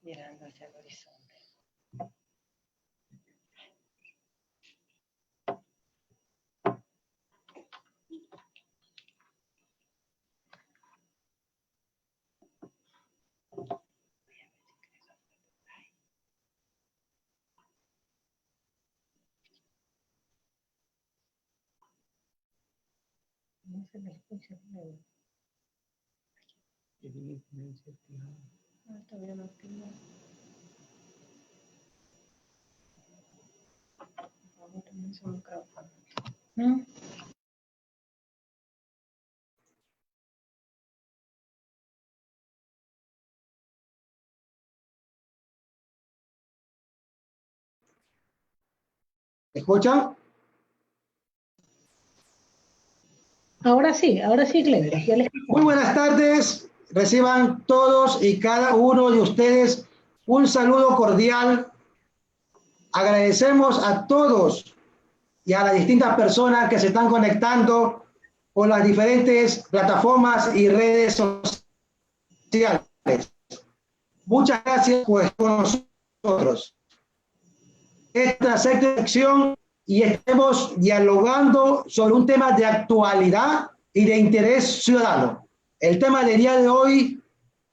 Mirando hacia el horizonte. No se me escucha. Todavía no activa. Vamos a tener su micrófono. ¿No? ¿Escuchan? Ahora sí, Clever. Muy buenas tardes. Reciban todos y cada uno de ustedes un saludo cordial. Agradecemos a todos y a las distintas personas que se están conectando por las diferentes plataformas y redes sociales. Muchas gracias por estar con nosotros. Esta sexta sección y estemos dialogando sobre un tema de actualidad y de interés ciudadano. El tema del día de hoy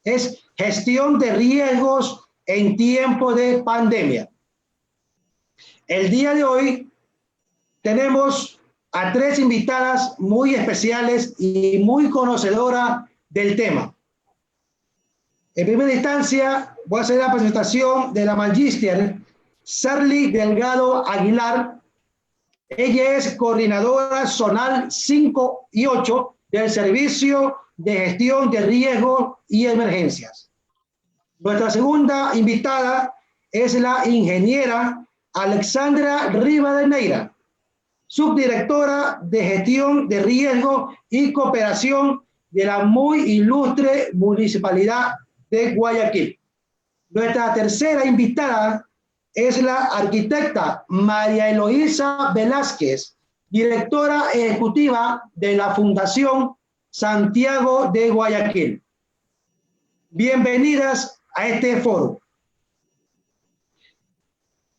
es gestión de riesgos en tiempo de pandemia. El día de hoy tenemos a tres invitadas muy especiales y muy conocedoras del tema. En primera instancia, voy a hacer la presentación de la magíster Sarly Delgado Aguilar. Ella es coordinadora zonal 5 y 8 del Servicio de Gestión de Riesgos y Emergencias. Nuestra segunda invitada es la ingeniera Alexandra Rivadeneira, subdirectora de Gestión de Riesgo y Cooperación de la muy ilustre Municipalidad de Guayaquil. Nuestra tercera invitada es la arquitecta María Eloísa Velázquez, directora ejecutiva de la Fundación Santiago de Guayaquil. Bienvenidas a este foro.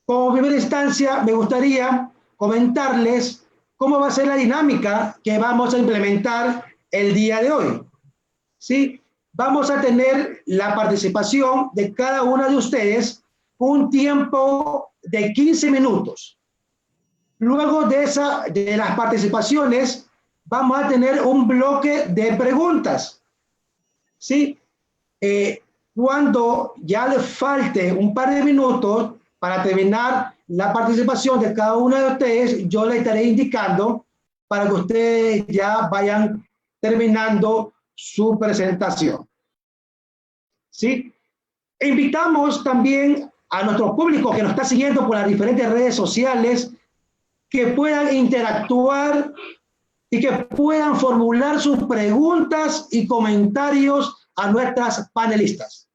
Como primera instancia, me gustaría comentarles cómo va a ser la dinámica que vamos a implementar el día de hoy. ¿Sí? Vamos a tener la participación de cada una de ustedes un tiempo de 15 minutos. Luego de las participaciones, vamos a tener un bloque de preguntas. ¿Sí? Cuando ya le falte un par de minutos para terminar la participación de cada uno de ustedes, yo le estaré indicando para que ustedes ya vayan terminando su presentación. ¿Sí? Invitamos también a nuestro público que nos está siguiendo por las diferentes redes sociales que puedan interactuar y que puedan formular sus preguntas y comentarios a nuestras panelistas.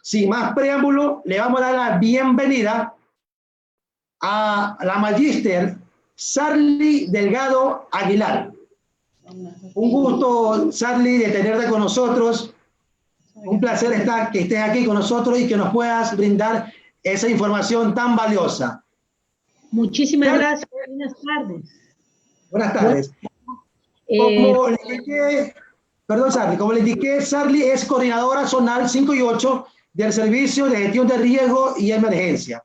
Sin más preámbulo, le vamos a dar la bienvenida a la magíster Sarly Delgado Aguilar. Un gusto, Sarly, de tenerte con nosotros. Un placer que estés aquí con nosotros y que nos puedas brindar esa información tan valiosa. Muchísimas gracias. Buenas tardes. Buenas tardes. Como le indiqué, perdón, Sarly, como le indiqué, Sarly es coordinadora zonal 5 y 8 del Servicio de Gestión de Riesgo y Emergencia.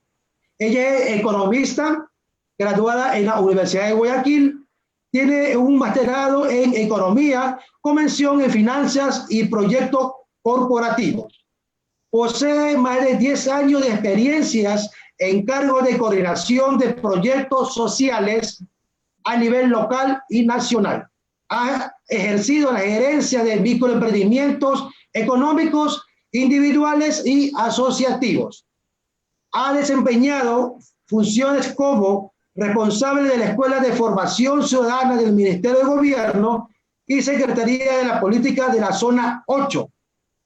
Ella es economista, graduada en la Universidad de Guayaquil, tiene un masterado en Economía, con mención en Finanzas y Proyectos Corporativos. Posee más de 10 años de experiencias en cargos de coordinación de proyectos sociales a nivel local y nacional. Ha ejercido la gerencia de microemprendimientos económicos individuales y asociativos. Ha desempeñado funciones como responsable de la Escuela de Formación Ciudadana del Ministerio de Gobierno y Secretaría de la Política de la Zona 8.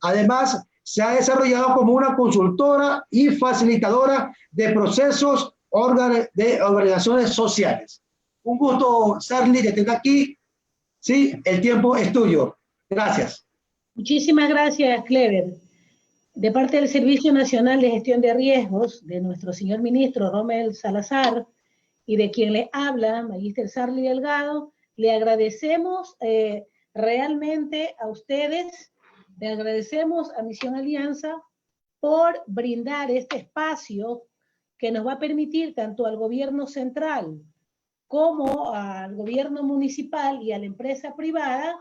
Además, se ha desarrollado como una consultora y facilitadora de procesos de organizaciones sociales. Un gusto, Sarli, de tener aquí. Sí, el tiempo es tuyo. Gracias. Muchísimas gracias, Clever. De parte del Servicio Nacional de Gestión de Riesgos, de nuestro señor ministro Rommel Salazar, y de quien le habla, Magíster Sarli Delgado, le agradecemos realmente a ustedes, le agradecemos a Misión Alianza por brindar este espacio que nos va a permitir tanto al gobierno central como al gobierno municipal y a la empresa privada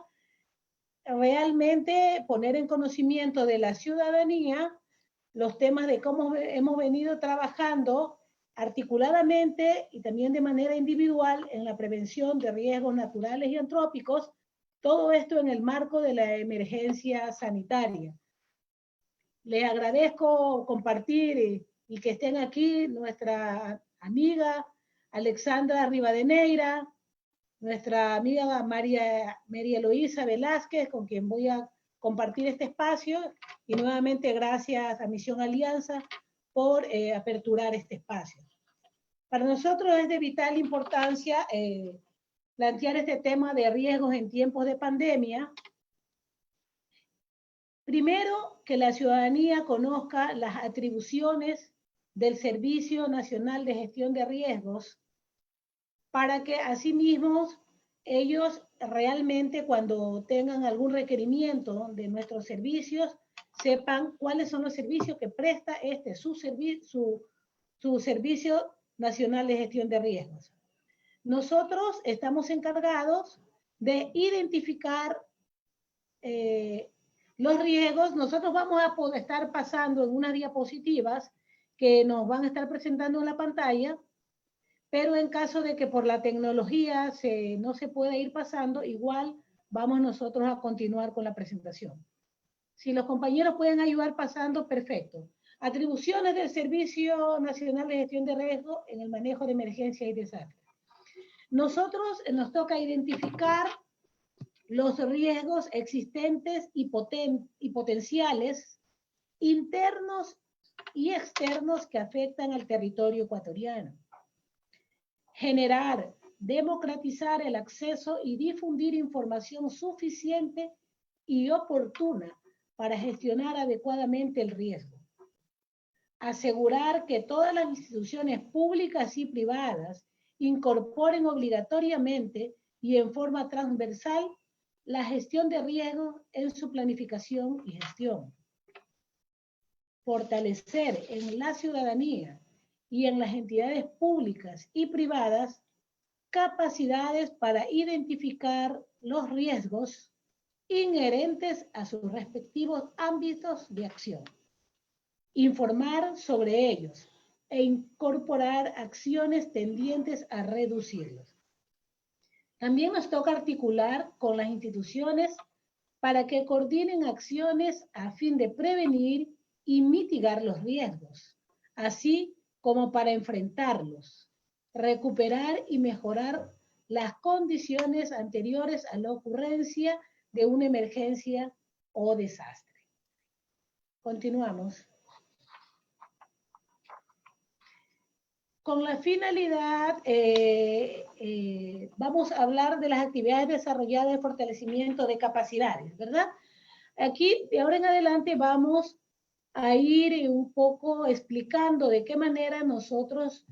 realmente poner en conocimiento de la ciudadanía los temas de cómo hemos venido trabajando articuladamente y también de manera individual en la prevención de riesgos naturales y antrópicos, todo esto en el marco de la emergencia sanitaria. Les agradezco compartir y que estén aquí nuestra amiga Alexandra Rivadeneira, nuestra amiga María Eloísa Velázquez, con quien voy a compartir este espacio, y nuevamente gracias a Misión Alianza por aperturar este espacio. Para nosotros es de vital importancia plantear este tema de riesgos en tiempos de pandemia. Primero, que la ciudadanía conozca las atribuciones del Servicio Nacional de Gestión de Riesgos, para que asimismo ellos realmente cuando tengan algún requerimiento de nuestros servicios, sepan cuáles son los servicios que presta su Servicio Nacional de Gestión de Riesgos. Nosotros estamos encargados de identificar los riesgos. Nosotros vamos a poder estar pasando en unas diapositivas que nos van a estar presentando en la pantalla, pero en caso de que por la tecnología no se pueda ir pasando, igual vamos nosotros a continuar con la presentación. Si los compañeros pueden ayudar pasando, perfecto. Atribuciones del Servicio Nacional de Gestión de Riesgos en el manejo de emergencia y desastre. Nosotros nos toca identificar los riesgos existentes y potenciales, internos y externos que afectan al territorio ecuatoriano. Generar, democratizar el acceso y difundir información suficiente y oportuna para gestionar adecuadamente el riesgo. Asegurar que todas las instituciones públicas y privadas incorporen obligatoriamente y en forma transversal la gestión de riesgos en su planificación y gestión. Fortalecer en la ciudadanía y en las entidades públicas y privadas capacidades para identificar los riesgos inherentes a sus respectivos ámbitos de acción, informar sobre ellos e incorporar acciones tendientes a reducirlos. También nos toca articular con las instituciones para que coordinen acciones a fin de prevenir y mitigar los riesgos, así como para enfrentarlos, recuperar y mejorar las condiciones anteriores a la ocurrencia de una emergencia o desastre. Continuamos. Con la finalidad, vamos a hablar de las actividades desarrolladas de fortalecimiento de capacidades, ¿verdad? Aquí, de ahora en adelante, vamos a ir un poco explicando de qué manera nosotros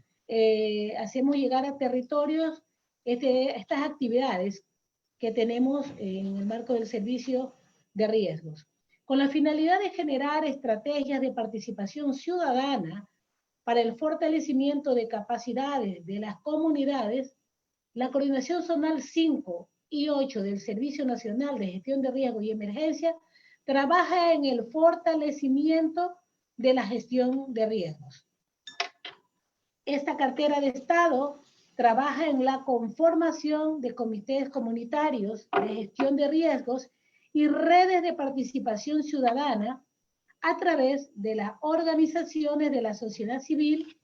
hacemos llegar a territorios estas actividades que tenemos en el marco del servicio de riesgos, con la finalidad de generar estrategias de participación ciudadana para el fortalecimiento de capacidades de las comunidades. La Coordinación Zonal 5 y 8 del Servicio Nacional de Gestión de Riesgos y Emergencia trabaja en el fortalecimiento de la gestión de riesgos. Esta cartera de Estado trabaja en la conformación de comités comunitarios de gestión de riesgos y redes de participación ciudadana a través de las organizaciones de la sociedad civil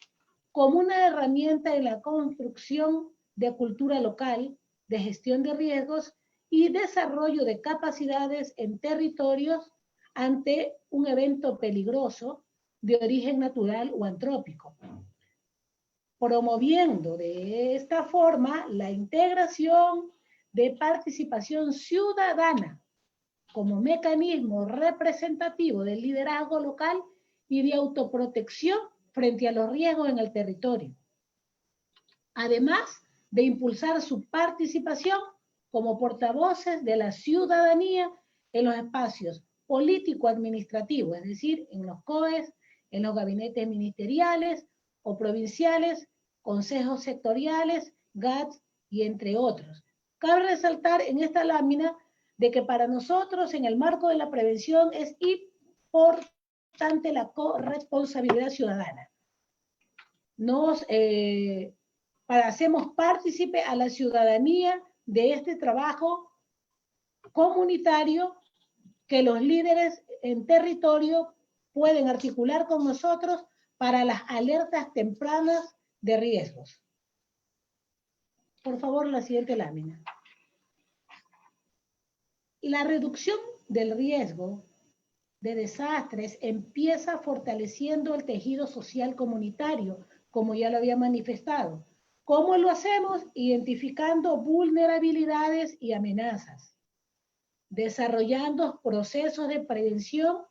como una herramienta en la construcción de cultura local, de gestión de riesgos y desarrollo de capacidades en territorios ante un evento peligroso de origen natural o antrópico, promoviendo de esta forma la integración de participación ciudadana como mecanismo representativo del liderazgo local y de autoprotección frente a los riesgos en el territorio, además de impulsar su participación como portavoces de la ciudadanía en los espacios político-administrativos, es decir, en los COEs, en los gabinetes ministeriales o provinciales, consejos sectoriales, GATS y entre otros. Cabe resaltar en esta lámina de que para nosotros en el marco de la prevención es importante la corresponsabilidad ciudadana. Hacemos partícipe a la ciudadanía de este trabajo comunitario que los líderes en territorio pueden articular con nosotros para las alertas tempranas de riesgos. Por favor, la siguiente lámina. La reducción del riesgo de desastres empieza fortaleciendo el tejido social comunitario, como ya lo había manifestado. ¿Cómo lo hacemos? Identificando vulnerabilidades y amenazas, desarrollando procesos de prevención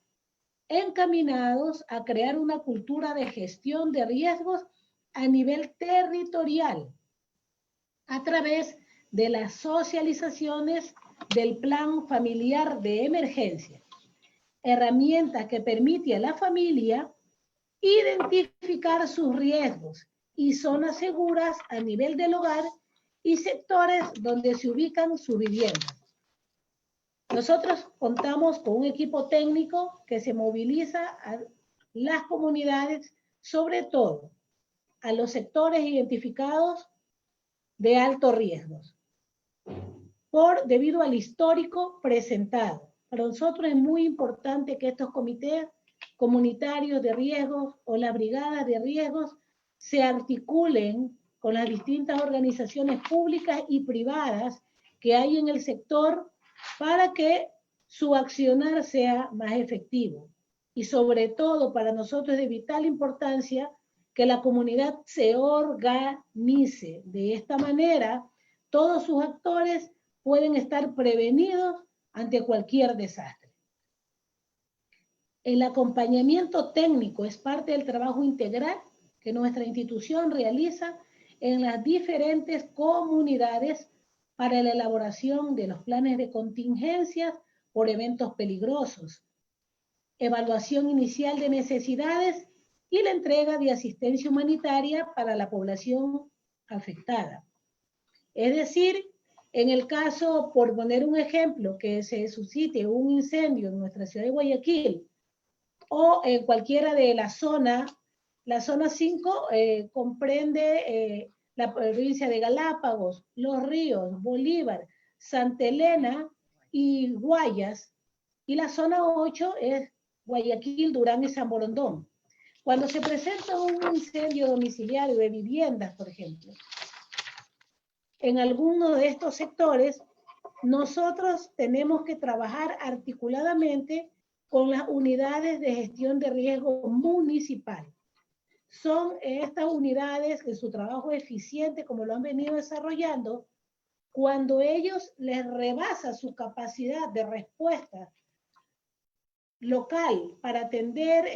encaminados a crear una cultura de gestión de riesgos a nivel territorial, a través de las socializaciones del plan familiar de emergencia, herramienta que permite a la familia identificar sus riesgos y zonas seguras a nivel del hogar y sectores donde se ubican sus viviendas. Nosotros contamos con un equipo técnico que se moviliza a las comunidades, sobre todo a los sectores identificados de alto riesgo, debido al histórico presentado. Para nosotros es muy importante que estos comités comunitarios de riesgos o las brigadas de riesgos se articulen con las distintas organizaciones públicas y privadas que hay en el sector para que su accionar sea más efectivo. Y sobre todo para nosotros es de vital importancia que la comunidad se organice. De esta manera, todos sus actores pueden estar prevenidos ante cualquier desastre. El acompañamiento técnico es parte del trabajo integral que nuestra institución realiza en las diferentes comunidades para la elaboración de los planes de contingencias por eventos peligrosos, evaluación inicial de necesidades y la entrega de asistencia humanitaria para la población afectada. Es decir, en el caso, por poner un ejemplo, que se suscite un incendio en nuestra ciudad de Guayaquil o en cualquiera de la zona 5 comprende la provincia de Galápagos, Los Ríos, Bolívar, Santa Elena y Guayas, y la zona 8 es Guayaquil, Durán y San Borondón. Cuando se presenta un incendio domiciliario de viviendas, por ejemplo, en alguno de estos sectores, nosotros tenemos que trabajar articuladamente con las unidades de gestión de riesgo municipal. Son estas unidades que su trabajo eficiente, como lo han venido desarrollando, cuando ellos les rebasa su capacidad de respuesta local para atender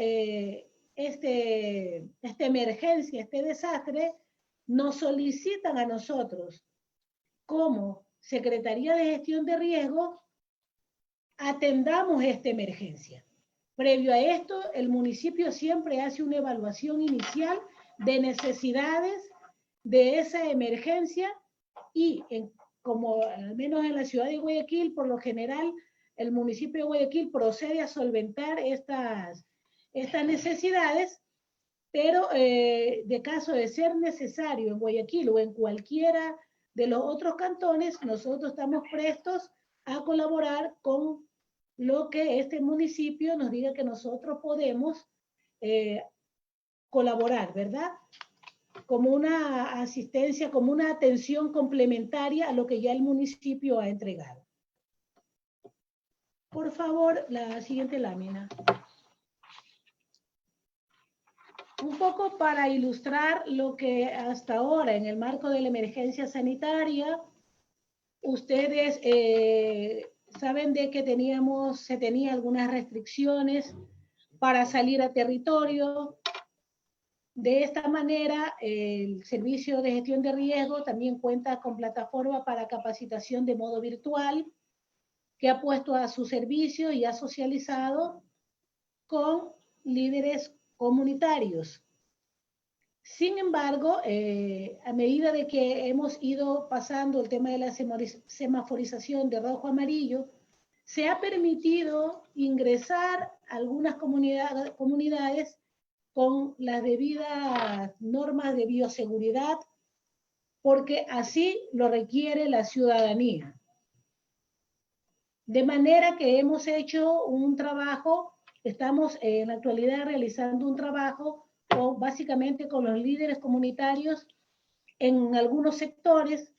esta emergencia, este desastre, nos solicitan a nosotros como Secretaría de Gestión de Riesgo atendamos esta emergencia. Previo a esto, el municipio siempre hace una evaluación inicial de necesidades de esa emergencia y como al menos en la ciudad de Guayaquil, por lo general, el municipio de Guayaquil procede a solventar estas necesidades, pero de caso de ser necesario en Guayaquil o en cualquiera de los otros cantones, nosotros estamos prestos a colaborar con lo que este municipio nos diga que nosotros podemos colaborar, ¿verdad? Como una asistencia, como una atención complementaria a lo que ya el municipio ha entregado. Por favor, la siguiente lámina. Un poco para ilustrar lo que hasta ahora, en el marco de la emergencia sanitaria, ustedes saben de que se tenía algunas restricciones para salir a territorio. De esta manera, el Servicio de Gestión de Riesgo también cuenta con plataforma para capacitación de modo virtual, que ha puesto a su servicio y ha socializado con líderes comunitarios. Sin embargo, a medida de que hemos ido pasando el tema de la semaforización de rojo a amarillo, se ha permitido ingresar a algunas comunidades con las debidas normas de bioseguridad, porque así lo requiere la ciudadanía. De manera que hemos hecho un trabajo, estamos en la actualidad realizando un trabajo básicamente con los líderes comunitarios en algunos sectores.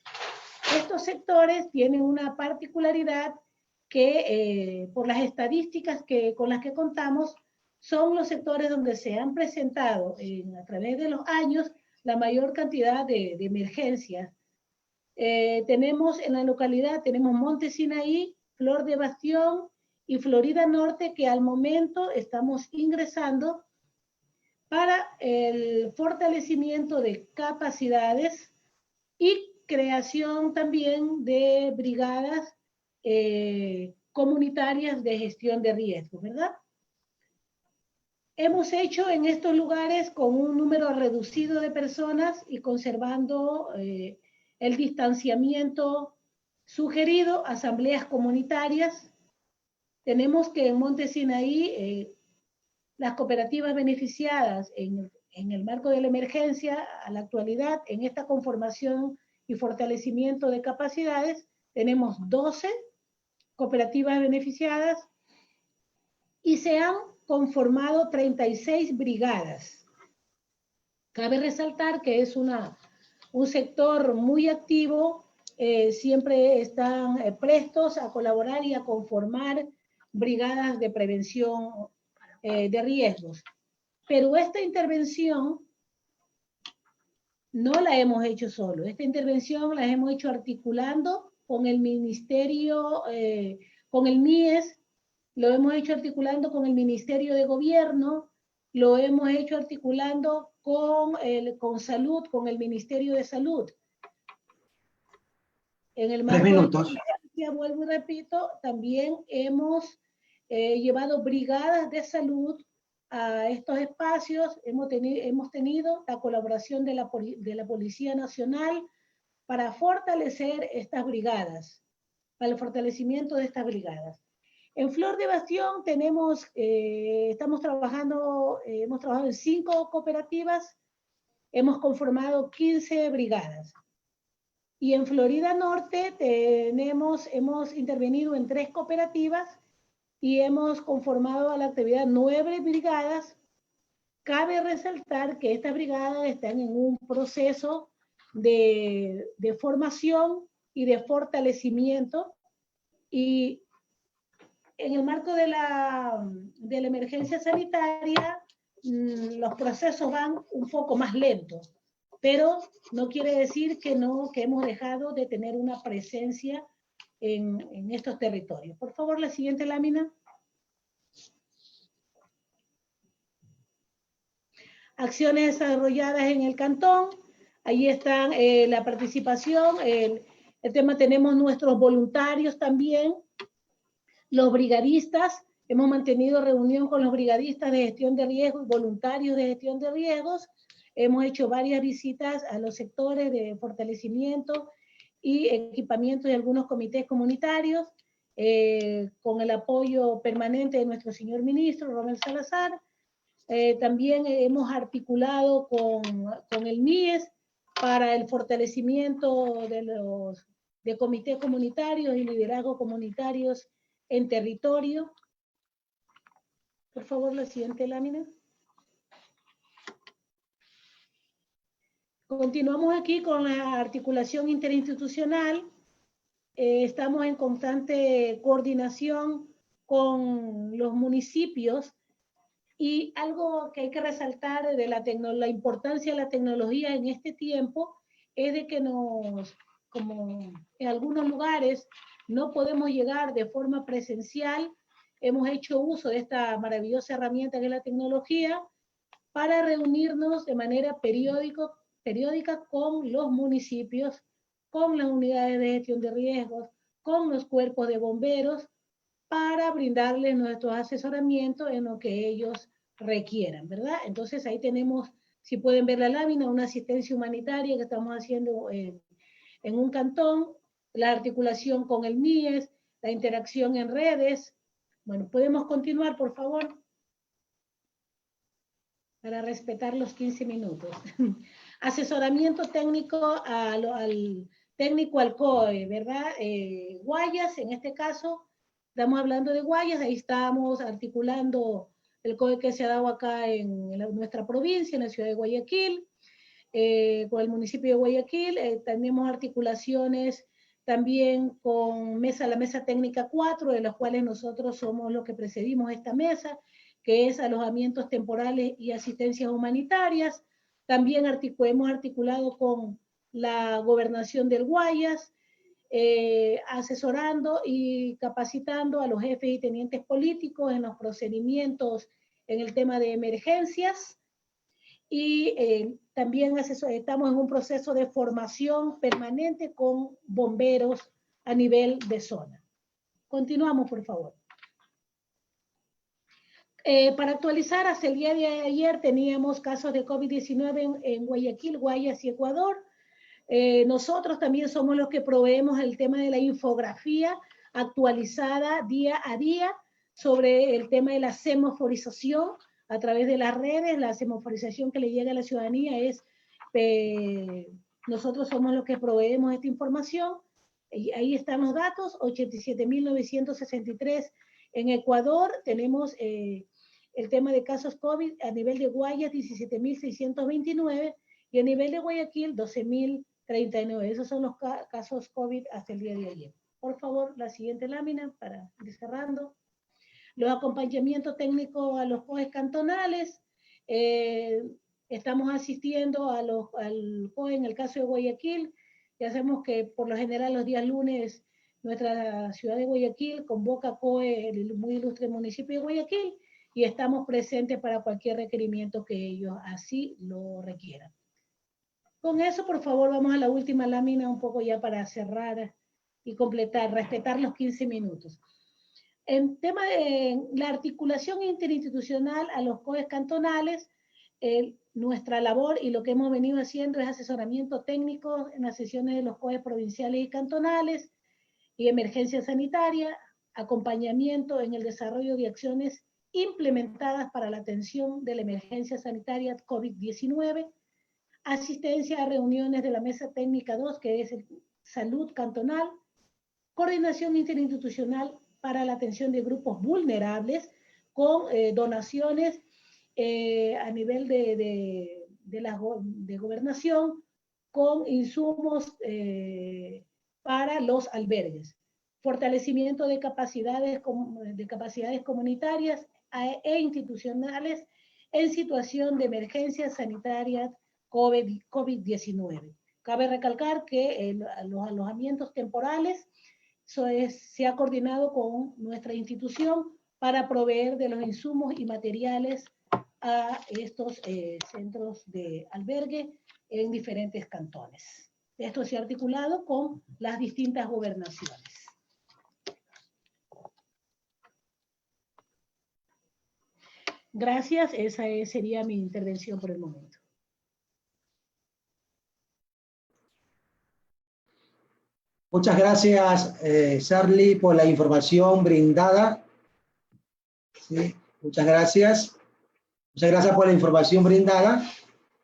Estos sectores tienen una particularidad que por las estadísticas con las que contamos, son los sectores donde se han presentado a través de los años la mayor cantidad de emergencias. Tenemos en la localidad, tenemos Monte Sinaí, Flor de Bastión y Florida Norte, que al momento estamos ingresando para el fortalecimiento de capacidades y creación también de brigadas comunitarias de gestión de riesgos, ¿verdad? Hemos hecho en estos lugares con un número reducido de personas y conservando el distanciamiento sugerido, asambleas comunitarias. Tenemos que en Monte Sinaí las cooperativas beneficiadas en el marco de la emergencia, a la actualidad, en esta conformación y fortalecimiento de capacidades, tenemos 12 cooperativas beneficiadas y se han conformado 36 brigadas. Cabe resaltar que es un sector muy activo, siempre están prestos a colaborar y a conformar brigadas de prevención de riesgos. Pero esta intervención no la hemos hecho solo. Esta intervención la hemos hecho articulando con el Ministerio, con el MIES, lo hemos hecho articulando con el Ministerio de Gobierno, lo hemos hecho articulando con Salud, con el Ministerio de Salud. En el marco 3 minutos. de vuelvo y repito, también hemos llevado brigadas de salud a estos espacios. Hemos tenido la colaboración de la Policía Nacional para fortalecer estas brigadas, para el fortalecimiento de estas brigadas. En Flor de Bastión hemos trabajado en 5 cooperativas, hemos conformado 15 brigadas. Y en Florida Norte hemos intervenido en 3 cooperativas y hemos conformado a la actividad 9 brigadas. Cabe resaltar que estas brigadas están en un proceso de formación y de fortalecimiento, y en el marco de la emergencia sanitaria los procesos van un poco más lentos, pero no quiere decir que hemos dejado de tener una presencia en estos territorios. Por favor, la siguiente lámina. Acciones desarrolladas en el cantón. Ahí están la participación, el tema, tenemos nuestros voluntarios también, los brigadistas. Hemos mantenido reunión con los brigadistas de gestión de riesgos y voluntarios de gestión de riesgos. Hemos hecho varias visitas a los sectores de fortalecimiento y equipamiento de algunos comités comunitarios, con el apoyo permanente de nuestro señor ministro, Romel Salazar. También hemos articulado con el MIES para el fortalecimiento de comités comunitarios y liderazgos comunitarios en territorio. Por favor, la siguiente lámina. Continuamos aquí con la articulación interinstitucional. Estamos en constante coordinación con los municipios y algo que hay que resaltar de la importancia de la tecnología en este tiempo es de que como en algunos lugares no podemos llegar de forma presencial, hemos hecho uso de esta maravillosa herramienta que es la tecnología para reunirnos de manera periódica con los municipios, con las unidades de gestión de riesgos, con los cuerpos de bomberos, para brindarles nuestros asesoramientos en lo que ellos requieran, ¿verdad? Entonces ahí tenemos, si pueden ver la lámina, una asistencia humanitaria que estamos haciendo en un cantón, la articulación con el MIES, la interacción en redes. Bueno, podemos continuar, por favor, para respetar los 15 minutos. Asesoramiento técnico al COE, ¿verdad? Guayas, en este caso, estamos hablando de Guayas, ahí estamos articulando el COE que se ha dado acá en nuestra provincia, en la ciudad de Guayaquil, con el municipio de Guayaquil. Tenemos articulaciones también con la mesa técnica 4, de las cuales nosotros somos los que precedimos esta mesa, que es alojamientos temporales y asistencias humanitarias. También hemos articulado con la gobernación del Guayas, asesorando y capacitando a los jefes y tenientes políticos en los procedimientos en el tema de emergencias. Y también estamos en un proceso de formación permanente con bomberos a nivel de zona. Continuamos, por favor. Para actualizar, hasta el día de ayer teníamos casos de COVID-19 en Guayaquil, Guayas y Ecuador. Nosotros también somos los que proveemos el tema de la infografía actualizada día a día sobre el tema de la semaforización a través de las redes. La semaforización que le llega a la ciudadanía es, nosotros somos los que proveemos esta información. Y ahí están los datos, 87.963 en Ecuador. Tenemos el tema de casos COVID a nivel de Guayas, 17.629, y a nivel de Guayaquil, 12.039. Esos son los casos COVID hasta el día de ayer. Por favor, la siguiente lámina para ir cerrando. Los acompañamientos técnicos a los COE cantonales. Estamos asistiendo al COE en el caso de Guayaquil. Ya sabemos que por lo general los días lunes nuestra ciudad de Guayaquil convoca COE, el muy ilustre municipio de Guayaquil, y estamos presentes para cualquier requerimiento que ellos así lo requieran. Con eso, por favor, vamos a la última lámina un poco ya para cerrar y completar, respetar los 15 minutos. En tema de la articulación interinstitucional a los COEs cantonales, nuestra labor y lo que hemos venido haciendo es asesoramiento técnico en las sesiones de los COEs provinciales y cantonales y emergencia sanitaria, acompañamiento en el desarrollo de acciones implementadas para la atención de la emergencia sanitaria COVID-19, asistencia a reuniones de la Mesa Técnica 2, que es el Salud Cantonal, coordinación interinstitucional para la atención de grupos vulnerables con donaciones a nivel de gobernación, con insumos para los albergues, fortalecimiento de capacidades comunitarias e institucionales en situación de emergencia sanitaria COVID-19. Cabe recalcar que los alojamientos temporales se ha coordinado con nuestra institución para proveer de los insumos y materiales a estos centros de albergue en diferentes cantones. Esto se ha articulado con las distintas gobernaciones. Gracias, esa sería mi intervención por el momento. Muchas gracias, Charlie, por la información brindada. Sí, muchas gracias. Muchas gracias por la información brindada.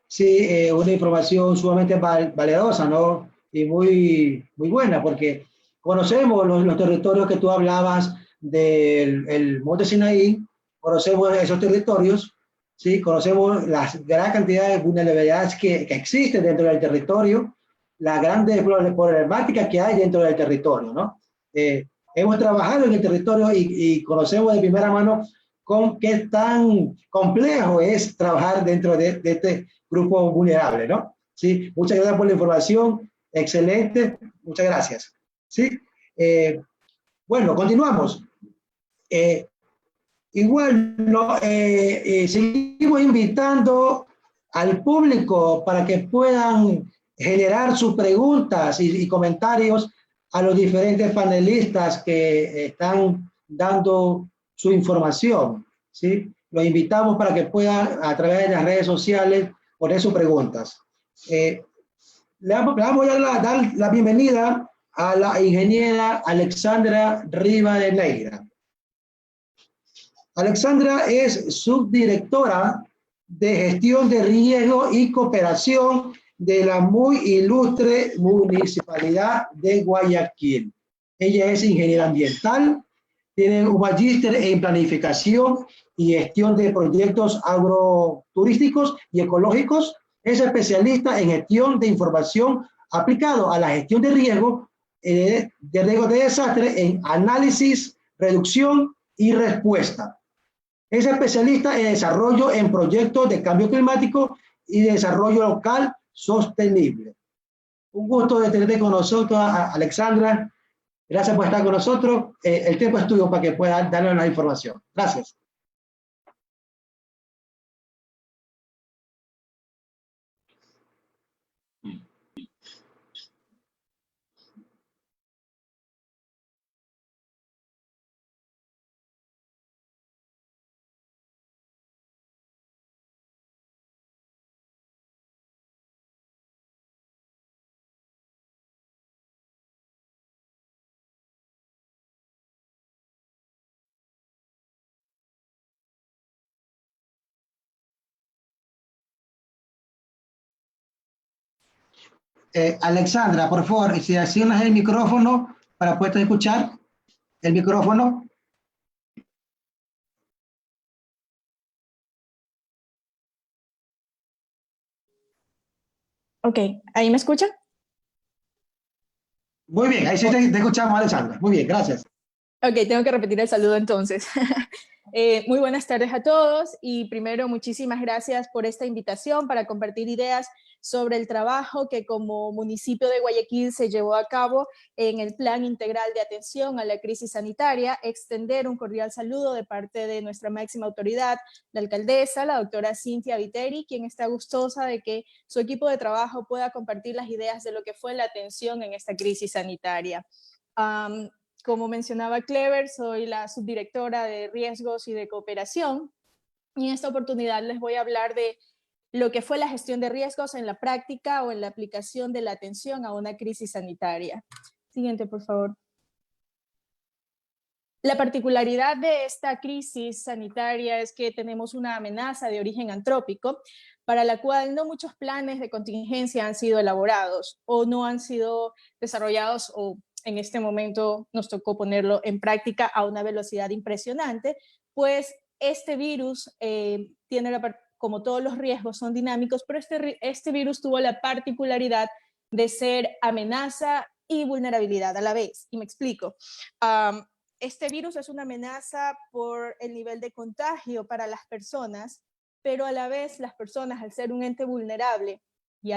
Sí, una información sumamente valerosa, ¿no? Y muy buena, porque conocemos los territorios que tú hablabas del el Monte Sinaí, conocemos esos territorios, ¿sí? Conocemos la gran cantidad de vulnerabilidades que existen dentro del territorio, las grandes problemáticas que hay dentro del territorio, ¿no? Hemos trabajado en el territorio y conocemos de primera mano con qué tan complejo es trabajar dentro de este grupo vulnerable, ¿no? Sí, muchas gracias por la información, excelente, muchas gracias. Sí, bueno, continuamos. Igual, ¿no? Seguimos invitando al público para que puedan generar sus preguntas y comentarios a los diferentes panelistas que están dando su información, ¿sí? Los invitamos para que puedan, a través de las redes sociales, poner sus preguntas. Le vamos a dar la bienvenida a la ingeniera Alexandra Rivadeneira. Alexandra es subdirectora de gestión de riesgo y cooperación de la muy ilustre Municipalidad de Guayaquil. Ella es ingeniera ambiental, tiene un magíster en planificación y gestión de proyectos agroturísticos y ecológicos. Es especialista en gestión de información aplicado a la gestión de riesgo de desastre en análisis, reducción y respuesta. Es especialista en desarrollo en proyectos de cambio climático y de desarrollo local sostenible. Un gusto de tenerte con nosotros, Alexandra. Gracias por estar con nosotros. El tiempo es tuyo para que puedas darnos la información. Gracias. Alexandra, por favor, si accionas el micrófono para poder escuchar el micrófono. Ok, ¿ahí me escuchan? Muy bien, ahí sí te escuchamos, Alexandra. Muy bien, gracias. Ok, tengo que repetir el saludo entonces. Muy buenas tardes a todos y primero muchísimas gracias por esta invitación para compartir ideas sobre el trabajo que como municipio de Guayaquil se llevó a cabo en el Plan Integral de Atención a la Crisis Sanitaria. Extender un cordial saludo de parte de nuestra máxima autoridad, la alcaldesa, la doctora Cintia Viteri, quien está gustosa de que su equipo de trabajo pueda compartir las ideas de lo que fue la atención en esta crisis sanitaria. Como mencionaba Clever, soy la subdirectora de riesgos y de cooperación y en esta oportunidad les voy a hablar de lo que fue la gestión de riesgos en la práctica o en la aplicación de la atención a una crisis sanitaria. Siguiente, por favor. La particularidad de esta crisis sanitaria es que tenemos una amenaza de origen antrópico para la cual no muchos planes de contingencia han sido elaborados o no han sido desarrollados o en este momento nos tocó ponerlo en práctica a una velocidad impresionante, pues este virus como todos los riesgos son dinámicos, pero este virus tuvo la particularidad de ser amenaza y vulnerabilidad a la vez. Y me explico. Este virus es una amenaza por el nivel de contagio para las personas, pero a la vez las personas, al ser un ente vulnerable y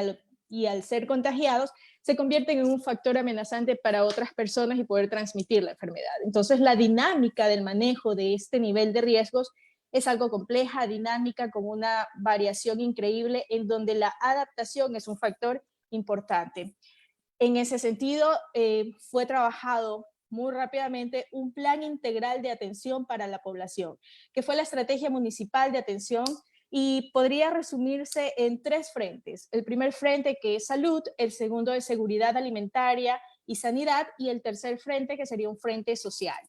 al ser contagiados, se convierten en un factor amenazante para otras personas y poder transmitir la enfermedad. Entonces, la dinámica del manejo de este nivel de riesgos es algo compleja, dinámica, con una variación increíble, en donde la adaptación es un factor importante. En ese sentido, fue trabajado muy rápidamente un plan integral de atención para la población, que fue la estrategia municipal de atención y podría resumirse en 3 frentes. El primer frente, que es salud, el segundo es seguridad alimentaria y sanidad, y el tercer frente, que sería un frente social.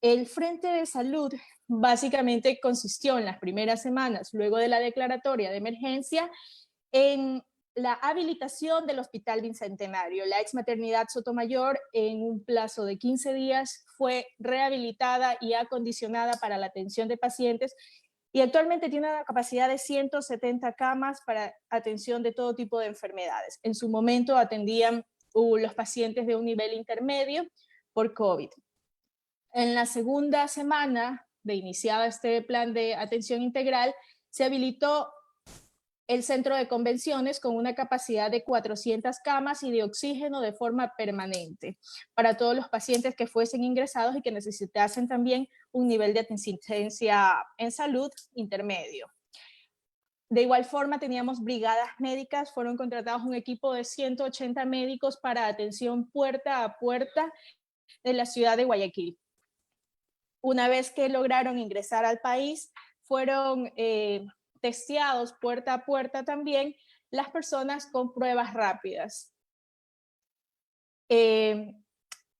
El Frente de Salud básicamente consistió en las primeras semanas, luego de la declaratoria de emergencia, en la habilitación del Hospital Bicentenario. La ex maternidad Sotomayor, en un plazo de 15 días, fue rehabilitada y acondicionada para la atención de pacientes y actualmente tiene una capacidad de 170 camas para atención de todo tipo de enfermedades. En su momento atendían los pacientes de un nivel intermedio por COVID. En la segunda semana de iniciado este plan de atención integral, se habilitó el centro de convenciones con una capacidad de 400 camas y de oxígeno de forma permanente para todos los pacientes que fuesen ingresados y que necesitasen también un nivel de asistencia en salud intermedio. De igual forma, teníamos brigadas médicas, fueron contratados un equipo de 180 médicos para atención puerta a puerta de la ciudad de Guayaquil. Una vez que lograron ingresar al país, fueron testeados puerta a puerta también las personas con pruebas rápidas. En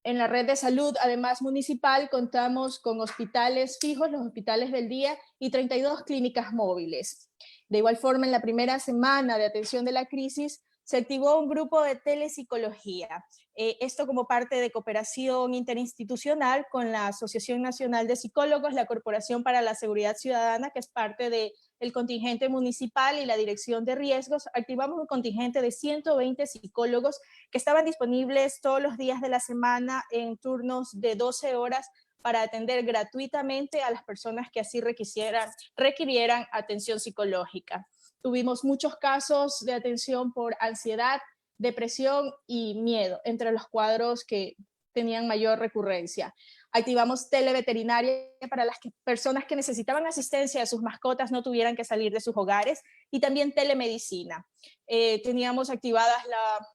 la red de salud, además municipal, contamos con hospitales fijos, los hospitales del día y 32 clínicas móviles. De igual forma, en la primera semana de atención de la crisis, se activó un grupo de telepsicología. Esto como parte de cooperación interinstitucional con la Asociación Nacional de Psicólogos, la Corporación para la Seguridad Ciudadana, que es parte del contingente municipal, y la Dirección de Riesgos. Activamos un contingente de 120 psicólogos que estaban disponibles todos los días de la semana en turnos de 12 horas para atender gratuitamente a las personas que así requirieran atención psicológica. Tuvimos muchos casos de atención por ansiedad, depresión y miedo, entre los cuadros que tenían mayor recurrencia. Activamos televeterinaria para las personas que necesitaban asistencia de sus mascotas no tuvieran que salir de sus hogares, y también telemedicina. Teníamos activadas la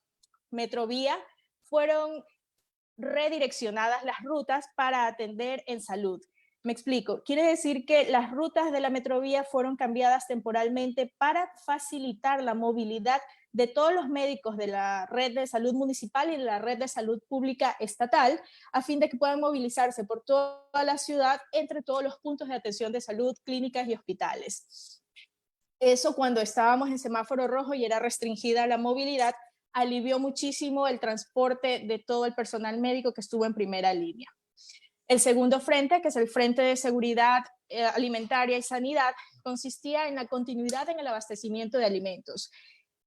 Metrovía, fueron redireccionadas las rutas para atender en salud. Me explico. Quiere decir que las rutas de la Metrovía fueron cambiadas temporalmente para facilitar la movilidad de todos los médicos de la red de salud municipal y de la red de salud pública estatal, a fin de que puedan movilizarse por toda la ciudad entre todos los puntos de atención de salud, clínicas y hospitales. Eso, cuando estábamos en semáforo rojo y era restringida la movilidad, alivió muchísimo el transporte de todo el personal médico que estuvo en primera línea. El segundo frente, que es el Frente de Seguridad Alimentaria y Sanidad, consistía en la continuidad en el abastecimiento de alimentos.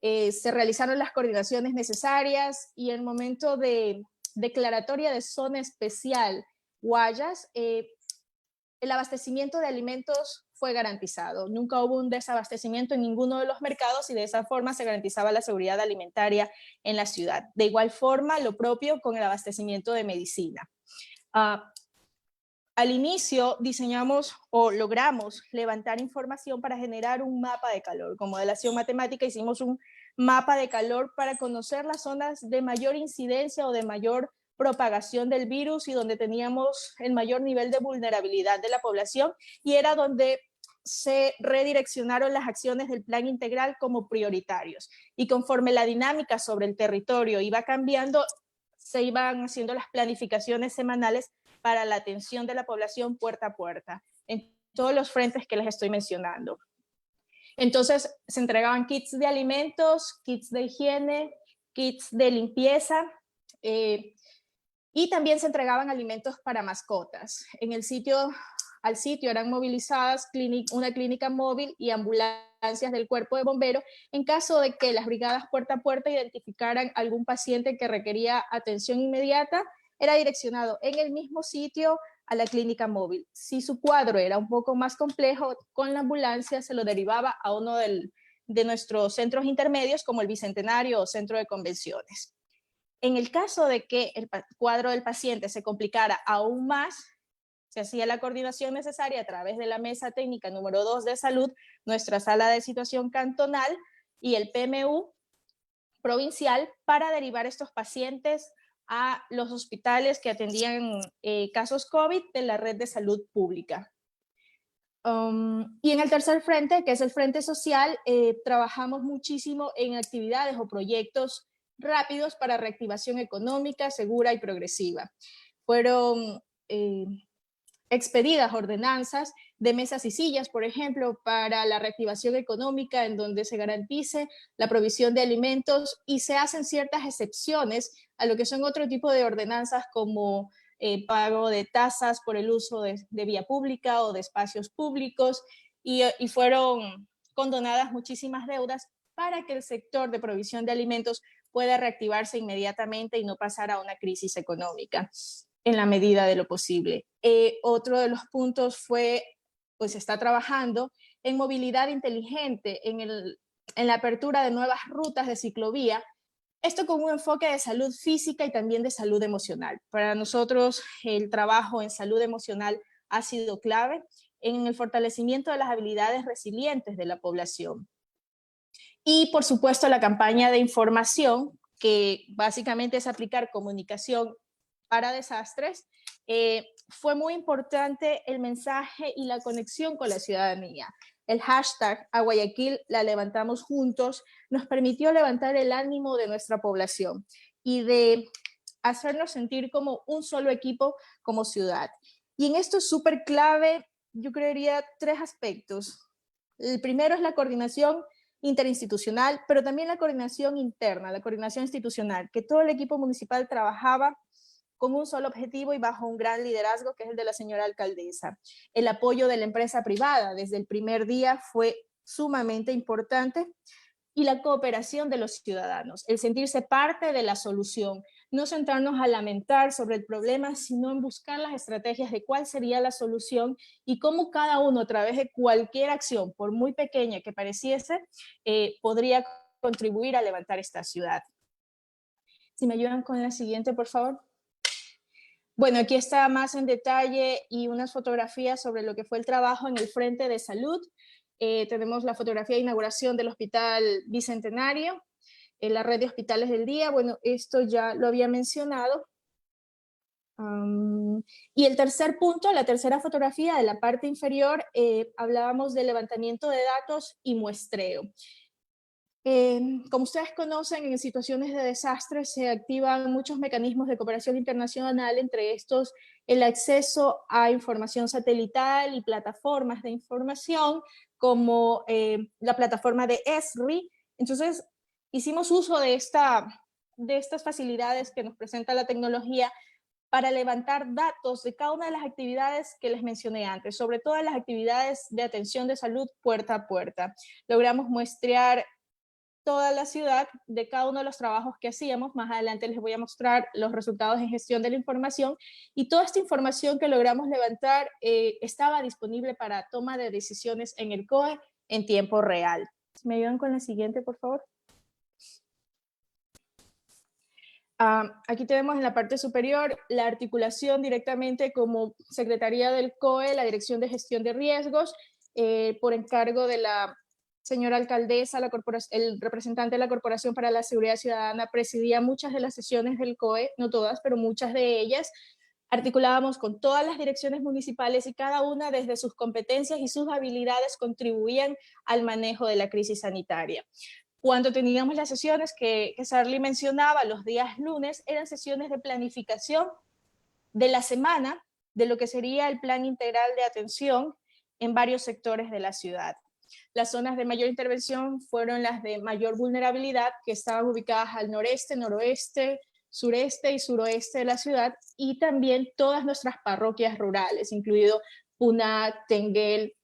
Se realizaron las coordinaciones necesarias y en el momento de declaratoria de zona especial Guayas, el abastecimiento de alimentos fue garantizado. Nunca hubo un desabastecimiento en ninguno de los mercados y de esa forma se garantizaba la seguridad alimentaria en la ciudad. De igual forma, lo propio con el abastecimiento de medicina. Al inicio diseñamos o logramos levantar información para generar un mapa de calor. Con modelación matemática hicimos un mapa de calor para conocer las zonas de mayor incidencia o de mayor propagación del virus y donde teníamos el mayor nivel de vulnerabilidad de la población, y era donde se redireccionaron las acciones del plan integral como prioritarios. Y conforme la dinámica sobre el territorio iba cambiando, se iban haciendo las planificaciones semanales para la atención de la población puerta a puerta, en todos los frentes que les estoy mencionando. Entonces, se entregaban kits de alimentos, kits de higiene, kits de limpieza, y también se entregaban alimentos para mascotas. Al sitio eran movilizadas una clínica móvil y ambulancias del cuerpo de bomberos en caso de que las brigadas puerta a puerta identificaran algún paciente que requería atención inmediata. Era direccionado en el mismo sitio a la clínica móvil. Si su cuadro era un poco más complejo, con la ambulancia se lo derivaba a uno de nuestros centros intermedios, como el Bicentenario o Centro de Convenciones. En el caso de que el cuadro del paciente se complicara aún más, se hacía la coordinación necesaria a través de la Mesa Técnica número 2 de Salud, nuestra Sala de Situación Cantonal y el PMU provincial para derivar estos pacientes a los hospitales que atendían casos COVID de la red de salud pública. Y en el tercer frente, que es el frente social, trabajamos muchísimo en actividades o proyectos rápidos para reactivación económica, segura y progresiva. Fueron expedidas ordenanzas de mesas y sillas, por ejemplo, para la reactivación económica, en donde se garantice la provisión de alimentos y se hacen ciertas excepciones a lo que son otro tipo de ordenanzas como pago de tasas por el uso de vía pública o de espacios públicos, y fueron condonadas muchísimas deudas para que el sector de provisión de alimentos pueda reactivarse inmediatamente y no pasar a una crisis económica en la medida de lo posible. Otro de los puntos fue, pues está trabajando en movilidad inteligente, en la apertura de nuevas rutas de ciclovía, esto con un enfoque de salud física y también de salud emocional. Para nosotros el trabajo en salud emocional ha sido clave en el fortalecimiento de las habilidades resilientes de la población. Y por supuesto la campaña de información, que básicamente es aplicar comunicación para desastres, fue muy importante el mensaje y la conexión con la ciudadanía. El hashtag a Guayaquil la levantamos juntos nos permitió levantar el ánimo de nuestra población y de hacernos sentir como un solo equipo como ciudad. Y en esto es súper clave, yo creería, 3 aspectos. El primero es la coordinación interinstitucional, pero también la coordinación interna, la coordinación institucional, que todo el equipo municipal trabajaba con un solo objetivo y bajo un gran liderazgo, que es el de la señora alcaldesa. El apoyo de la empresa privada desde el primer día fue sumamente importante, y la cooperación de los ciudadanos, el sentirse parte de la solución, no centrarnos a lamentar sobre el problema, sino en buscar las estrategias de cuál sería la solución y cómo cada uno a través de cualquier acción, por muy pequeña que pareciese, podría contribuir a levantar esta ciudad. Si me ayudan con la siguiente, por favor. Bueno, aquí está más en detalle y unas fotografías sobre lo que fue el trabajo en el Frente de Salud. Tenemos la fotografía de inauguración del Hospital Bicentenario, la red de hospitales del día. Bueno, esto ya lo había mencionado. Y el tercer punto, la tercera fotografía de la parte inferior, hablábamos de levantamiento de datos y muestreo. Como ustedes conocen, en situaciones de desastre se activan muchos mecanismos de cooperación internacional, entre estos el acceso a información satelital y plataformas de información como la plataforma de ESRI. Entonces, hicimos uso de estas facilidades que nos presenta la tecnología para levantar datos de cada una de las actividades que les mencioné antes, sobre todo las actividades de atención de salud puerta a puerta. Logramos muestrear toda la ciudad de cada uno de los trabajos que hacíamos. Más adelante les voy a mostrar los resultados en gestión de la información, y toda esta información que logramos levantar estaba disponible para toma de decisiones en el COE en tiempo real. ¿Me ayudan con la siguiente, por favor? Aquí tenemos en la parte superior la articulación directamente como Secretaría del COE, la Dirección de Gestión de Riesgos, por encargo de la señora alcaldesa, el representante de la Corporación para la Seguridad Ciudadana presidía muchas de las sesiones del COE, no todas, pero muchas de ellas. Articulábamos con todas las direcciones municipales y cada una desde sus competencias y sus habilidades contribuían al manejo de la crisis sanitaria. Cuando teníamos las sesiones que Sarly mencionaba, los días lunes, eran sesiones de planificación de la semana, de lo que sería el plan integral de atención en varios sectores de la ciudad. Las zonas de mayor intervención fueron las de mayor vulnerabilidad, que estaban ubicadas al noreste, noroeste, sureste y suroeste de la ciudad, y también todas nuestras parroquias rurales, incluido Punac, Tenguel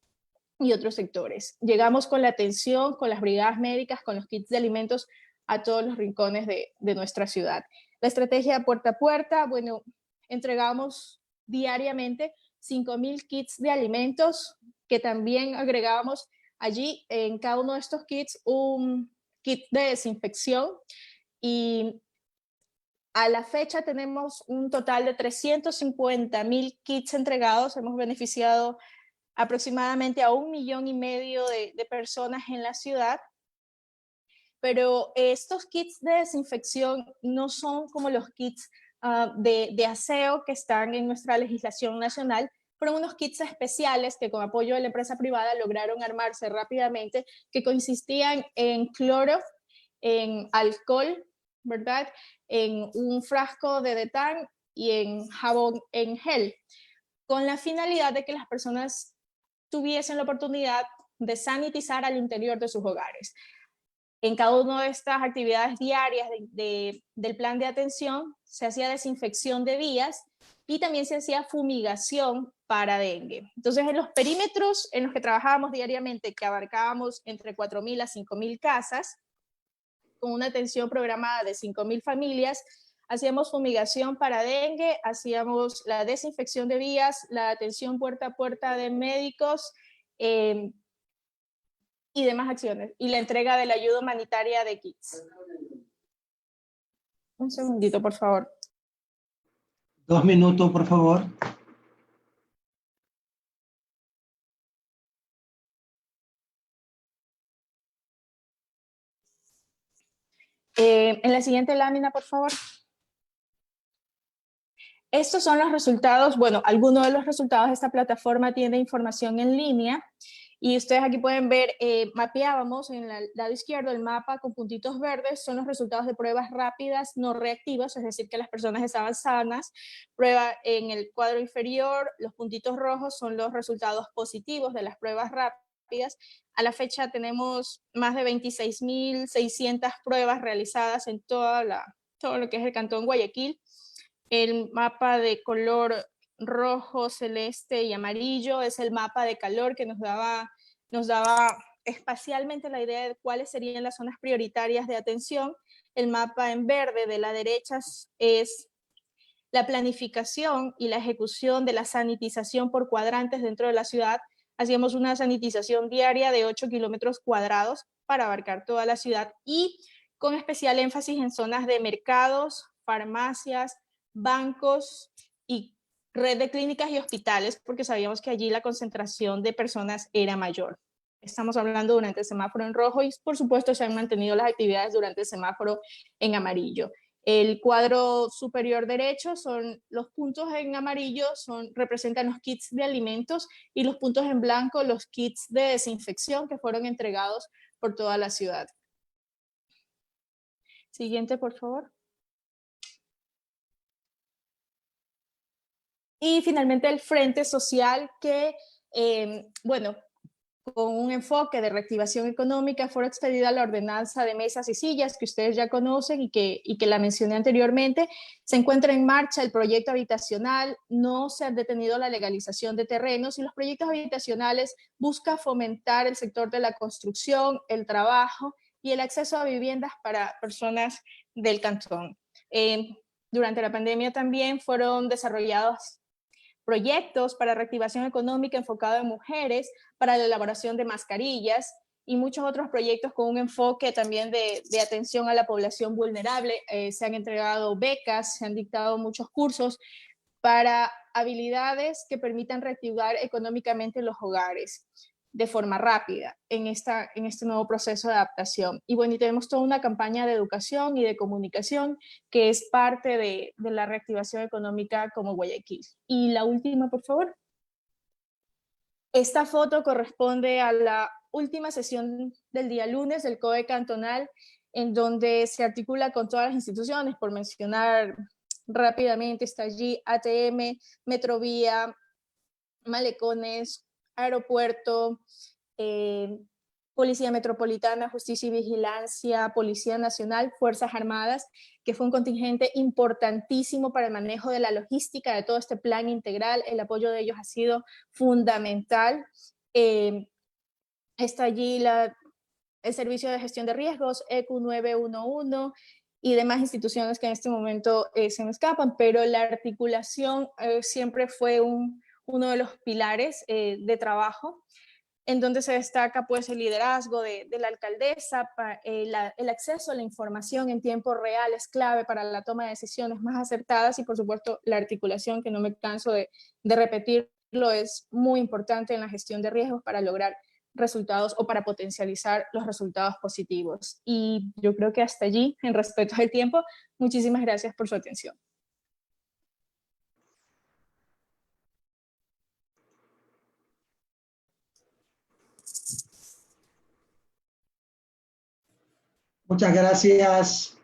y otros sectores. Llegamos con la atención, con las brigadas médicas, con los kits de alimentos a todos los rincones de nuestra ciudad. La estrategia puerta a puerta, bueno, entregamos diariamente 5,000 kits de alimentos, que también agregábamos allí en cada uno de estos kits un kit de desinfección, y a la fecha tenemos un total de 350,000 kits entregados. Hemos beneficiado aproximadamente a 1,5 millones de personas en la ciudad, pero estos kits de desinfección no son como los kits de aseo que están en nuestra legislación nacional, pero unos kits especiales que con apoyo de la empresa privada lograron armarse rápidamente, que consistían en cloro, en alcohol, ¿verdad?, en un frasco de detán y en jabón en gel. con la finalidad de que las personas tuviesen la oportunidad de sanitizar al interior de sus hogares. En cada una de estas actividades diarias del plan de atención se hacía desinfección de vías y también se hacía fumigación para dengue. Entonces, en los perímetros en los que trabajábamos diariamente, que abarcábamos entre 4.000 a 5.000 casas, con una atención programada de 5.000 familias, hacíamos fumigación para dengue, hacíamos la desinfección de vías, la atención puerta a puerta de médicos, y demás acciones, y la entrega de la ayuda humanitaria de kits. Un segundito, por favor. 2 minutos, por favor. En la siguiente lámina, por favor. Estos son los resultados, bueno, algunos de los resultados de esta plataforma tiene información en línea, y ustedes aquí pueden ver, mapeábamos en el lado izquierdo el mapa con puntitos verdes, son los resultados de pruebas rápidas no reactivas, es decir, que las personas estaban sanas. Prueba en el cuadro inferior, los puntitos rojos son los resultados positivos de las pruebas rápidas. A la fecha tenemos más de 26.600 pruebas realizadas en todo lo que es el Cantón Guayaquil. El mapa de color rojo, celeste y amarillo es el mapa de calor que nos daba espacialmente la idea de cuáles serían las zonas prioritarias de atención. El mapa en verde de la derecha es la planificación y la ejecución de la sanitización por cuadrantes dentro de la ciudad. Hacíamos una sanitización diaria de 8 kilómetros cuadrados para abarcar toda la ciudad, y con especial énfasis en zonas de mercados, farmacias, bancos y red de clínicas y hospitales, porque sabíamos que allí la concentración de personas era mayor. Estamos hablando durante el semáforo en rojo, y por supuesto se han mantenido las actividades durante el semáforo en amarillo. El cuadro superior derecho son los puntos en amarillo, representan los kits de alimentos, y los puntos en blanco los kits de desinfección que fueron entregados por toda la ciudad. Siguiente, por favor. Y finalmente el Frente Social, que, bueno, con un enfoque de reactivación económica, fue expedida la ordenanza de mesas y sillas, que ustedes ya conocen y que la mencioné anteriormente. Se encuentra en marcha el proyecto habitacional, no se ha detenido la legalización de terrenos, y los proyectos habitacionales buscan fomentar el sector de la construcción, el trabajo y el acceso a viviendas para personas del cantón. Durante la pandemia también fueron desarrollados proyectos para reactivación económica enfocado en mujeres, para la elaboración de mascarillas, y muchos otros proyectos con un enfoque también de atención a la población vulnerable. Se han entregado becas, se han dictado muchos cursos para habilidades que permitan reactivar económicamente los hogares de forma rápida en este nuevo proceso de adaptación. Y bueno, y tenemos toda una campaña de educación y de comunicación que es parte de la reactivación económica como Guayaquil. Y la última, por favor. Esta foto corresponde a la última sesión del día lunes del COE cantonal, en donde se articula con todas las instituciones, por mencionar rápidamente, está allí ATM, Metrovía, Malecones, Aeropuerto, Policía Metropolitana, Justicia y Vigilancia, Policía Nacional, Fuerzas Armadas, que fue un contingente importantísimo para el manejo de la logística de todo este plan integral. El apoyo de ellos ha sido fundamental. Está allí el Servicio de Gestión de Riesgos, ECU 911, y demás instituciones que en este momento se me escapan, pero la articulación siempre fue uno de los pilares de trabajo, en donde se destaca pues el liderazgo de la alcaldesa. El acceso a la información en tiempo real es clave para la toma de decisiones más acertadas, y por supuesto la articulación, que no me canso de repetirlo, es muy importante en la gestión de riesgos para lograr resultados o para potencializar los resultados positivos. Y yo creo que hasta allí, en respeto del tiempo, muchísimas gracias por su atención. Muchas gracias,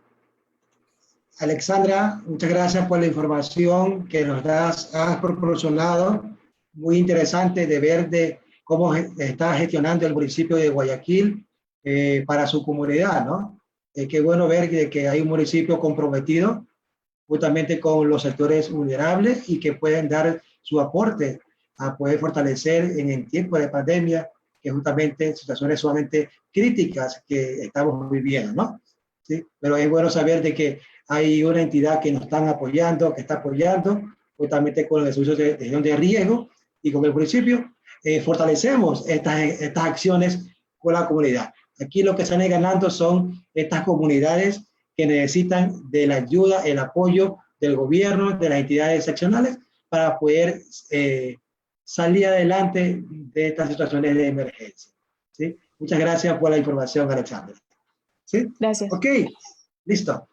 Alexandra. Muchas gracias por la información que nos has proporcionado muy interesante de ver de cómo está gestionando el municipio de Guayaquil para su comunidad, ¿no? Qué bueno ver que hay un municipio comprometido justamente con los sectores vulnerables y que pueden dar su aporte a poder fortalecer en el tiempo de pandemia, que justamente situaciones sumamente críticas que estamos viviendo, ¿no? ¿Sí? Pero es bueno saber de que hay una entidad que nos están apoyando, que está apoyando justamente con el servicio de gestión de riesgo y con el municipio, fortalecemos estas acciones con la comunidad. Aquí lo que están ganando son estas comunidades que necesitan de la ayuda, el apoyo del gobierno, de las entidades seccionales, para poder salir adelante de estas situaciones de emergencia. ¿Sí? Muchas gracias por la información, Alexander. ¿Sí? Gracias. Ok, listo.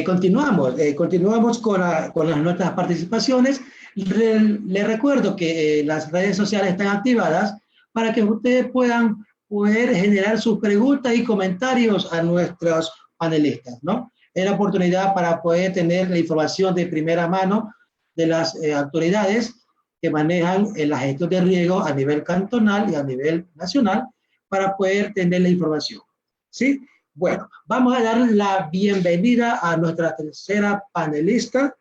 Continuamos con las nuestras participaciones. Les recuerdo que las redes sociales están activadas para que ustedes puedan poder generar sus preguntas y comentarios a nuestros panelistas, ¿no? Es la oportunidad para poder tener la información de primera mano de las autoridades que manejan la gestión de riesgo a nivel cantonal y a nivel nacional para poder tener la información, ¿sí? Bueno, vamos a dar la bienvenida a nuestra tercera panelista.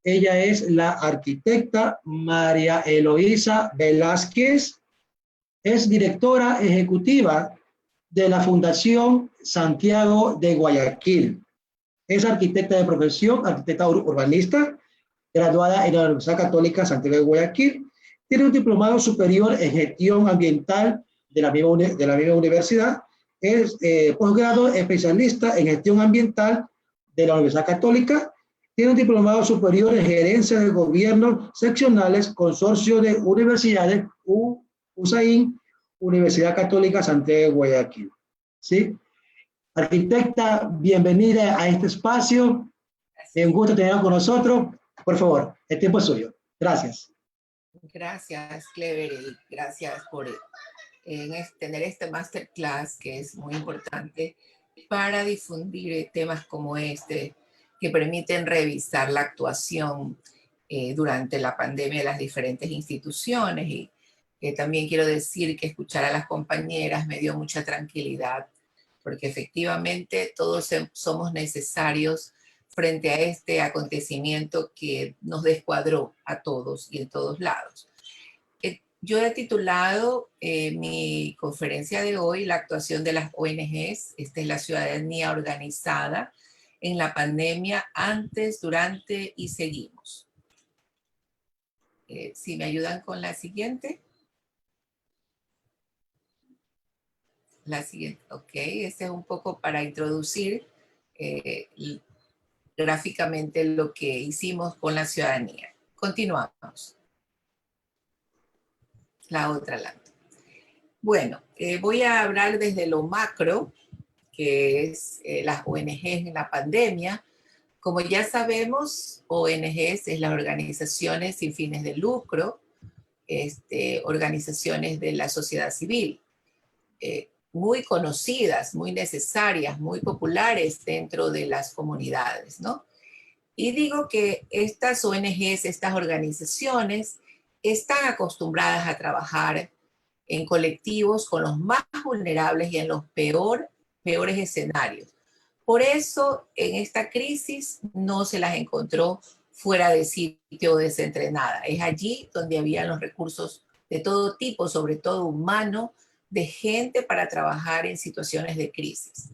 Ella es la arquitecta María Eloísa Velázquez. Es directora ejecutiva de la Fundación Santiago de Guayaquil. Es arquitecta de profesión, arquitecta urbanista, graduada en la Universidad Católica Santiago de Guayaquil. Tiene un diplomado superior en gestión ambiental de la misma universidad. Es posgrado especialista en gestión ambiental de la Universidad Católica. Tiene un diplomado superior en gerencia de gobiernos seccionales, consorcio de universidades, USAIN, Universidad Católica Santiago de Guayaquil. ¿Sí? Arquitecta, bienvenida a este espacio. Es un gusto tenerla con nosotros. Por favor, el tiempo es suyo. Gracias. Gracias, Clever, y gracias por tener este masterclass que es muy importante para difundir temas como este que permiten revisar la actuación durante la pandemia de las diferentes instituciones. Y también quiero decir que escuchar a las compañeras me dio mucha tranquilidad, porque efectivamente todos somos necesarios frente a este acontecimiento que nos descuadró a todos y en todos lados. Yo he titulado mi conferencia de hoy La actuación de las ONGs. Esta es la ciudadanía organizada en la pandemia antes, durante y seguimos. Si me ayudan con la siguiente. La siguiente, ok. Este es un poco para introducir gráficamente lo que hicimos con la ciudadanía. Continuamos. La otra lámina. Bueno, voy a hablar desde lo macro, que es las ONGs en la pandemia. Como ya sabemos, ONGs es las organizaciones sin fines de lucro, organizaciones de la sociedad civil, muy conocidas, muy necesarias, muy populares dentro de las comunidades, ¿no? Y digo que estas ONGs, estas organizaciones, están acostumbradas a trabajar en colectivos con los más vulnerables y en los peores escenarios. Por eso, en esta crisis no se las encontró fuera de sitio o desentrenada. Es allí donde habían los recursos de todo tipo, sobre todo humano, de gente para trabajar en situaciones de crisis.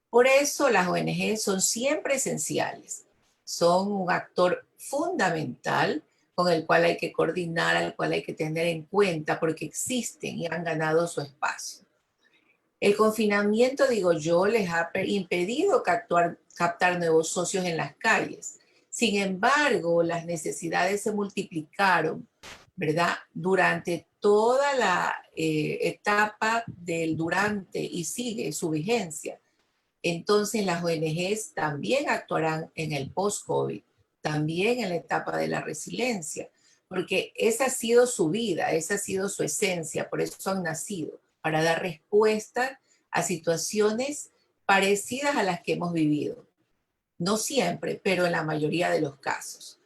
Por eso las ONG son siempre esenciales. Son un actor fundamental con el cual hay que coordinar, al cual hay que tener en cuenta, porque existen y han ganado su espacio. El confinamiento, digo yo, les ha impedido captar nuevos socios en las calles. Sin embargo, las necesidades se multiplicaron, ¿verdad? Durante toda la etapa del durante y sigue su vigencia. Entonces las ONGs también actuarán en el post-COVID, también en la etapa de la resiliencia, porque esa ha sido su vida, esa ha sido su esencia, por eso han nacido, para dar respuesta a situaciones parecidas a las que hemos vivido. No siempre, pero en la mayoría de los casos.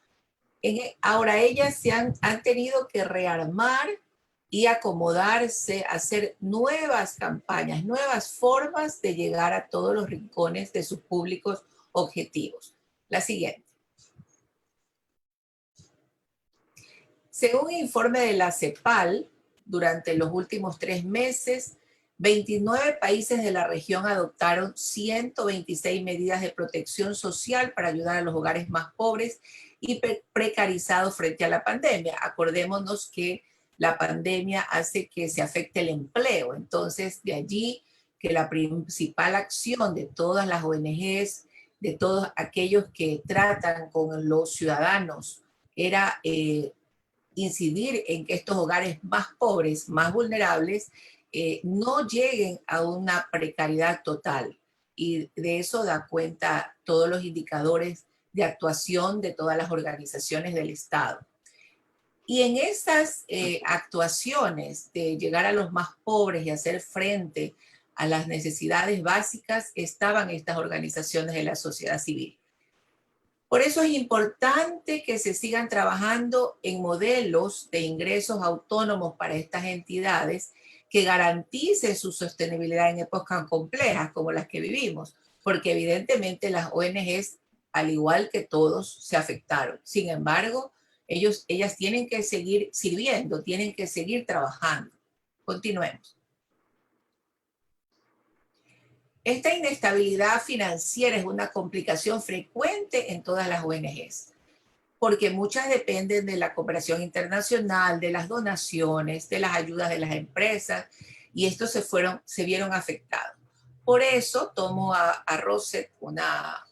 Ahora ellas han tenido que rearmar y acomodarse, hacer nuevas campañas, nuevas formas de llegar a todos los rincones de sus públicos objetivos. La siguiente. Según un informe de la CEPAL, durante los últimos 3 meses, 29 países de la región adoptaron 126 medidas de protección social para ayudar a los hogares más pobres y precarizados frente a la pandemia. Acordémonos que la pandemia hace que se afecte el empleo. Entonces, de allí que la principal acción de todas las ONGs, de todos aquellos que tratan con los ciudadanos, era incidir en que estos hogares más pobres, más vulnerables, no lleguen a una precariedad total. Y de eso da cuenta todos los indicadores de actuación de todas las organizaciones del Estado. Y en esas actuaciones de llegar a los más pobres y hacer frente a las necesidades básicas estaban estas organizaciones de la sociedad civil. Por eso es importante que se sigan trabajando en modelos de ingresos autónomos para estas entidades que garanticen su sostenibilidad en épocas complejas como las que vivimos, porque evidentemente las ONGs, al igual que todos, se afectaron. Sin embargo, ellas tienen que seguir sirviendo, tienen que seguir trabajando. Continuemos. Esta inestabilidad financiera es una complicación frecuente en todas las ONGs, porque muchas dependen de la cooperación internacional, de las donaciones, de las ayudas de las empresas, y estos se vieron afectados. Por eso tomo a Roset, una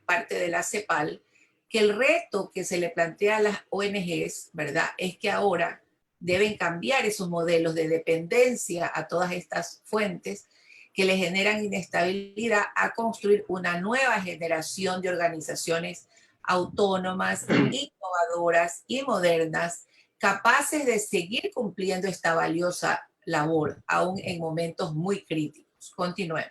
parte de la CEPAL, que el reto que se le plantea a las ONGs, ¿verdad?, es que ahora deben cambiar esos modelos de dependencia a todas estas fuentes que le generan inestabilidad, a construir una nueva generación de organizaciones autónomas, innovadoras y modernas, capaces de seguir cumpliendo esta valiosa labor, aún en momentos muy críticos. Continuemos.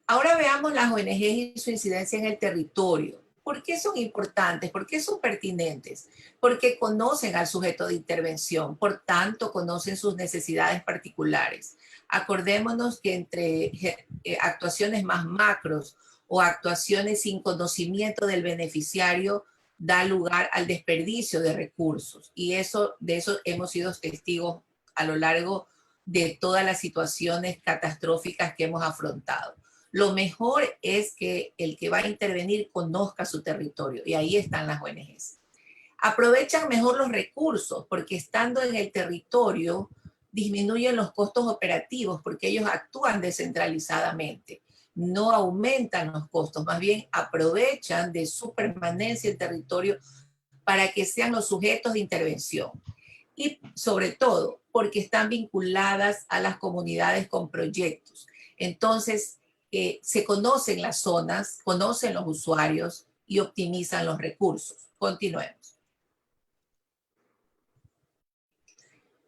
Ahora veamos las ONGs y su incidencia en el territorio. ¿Por qué son importantes? ¿Por qué son pertinentes? Porque conocen al sujeto de intervención, por tanto conocen sus necesidades particulares. Acordémonos que entre actuaciones más macros o actuaciones sin conocimiento del beneficiario da lugar al desperdicio de recursos. Y de eso hemos sido testigos a lo largo de todas las situaciones catastróficas que hemos afrontado. Lo mejor es que el que va a intervenir conozca su territorio, y ahí están las ONGs. Aprovechan mejor los recursos porque estando en el territorio disminuyen los costos operativos porque ellos actúan descentralizadamente, no aumentan los costos, más bien aprovechan de su permanencia en territorio para que sean los sujetos de intervención. Y sobre todo porque están vinculadas a las comunidades con proyectos. Entonces, se conocen las zonas, conocen los usuarios y optimizan los recursos. Continuemos.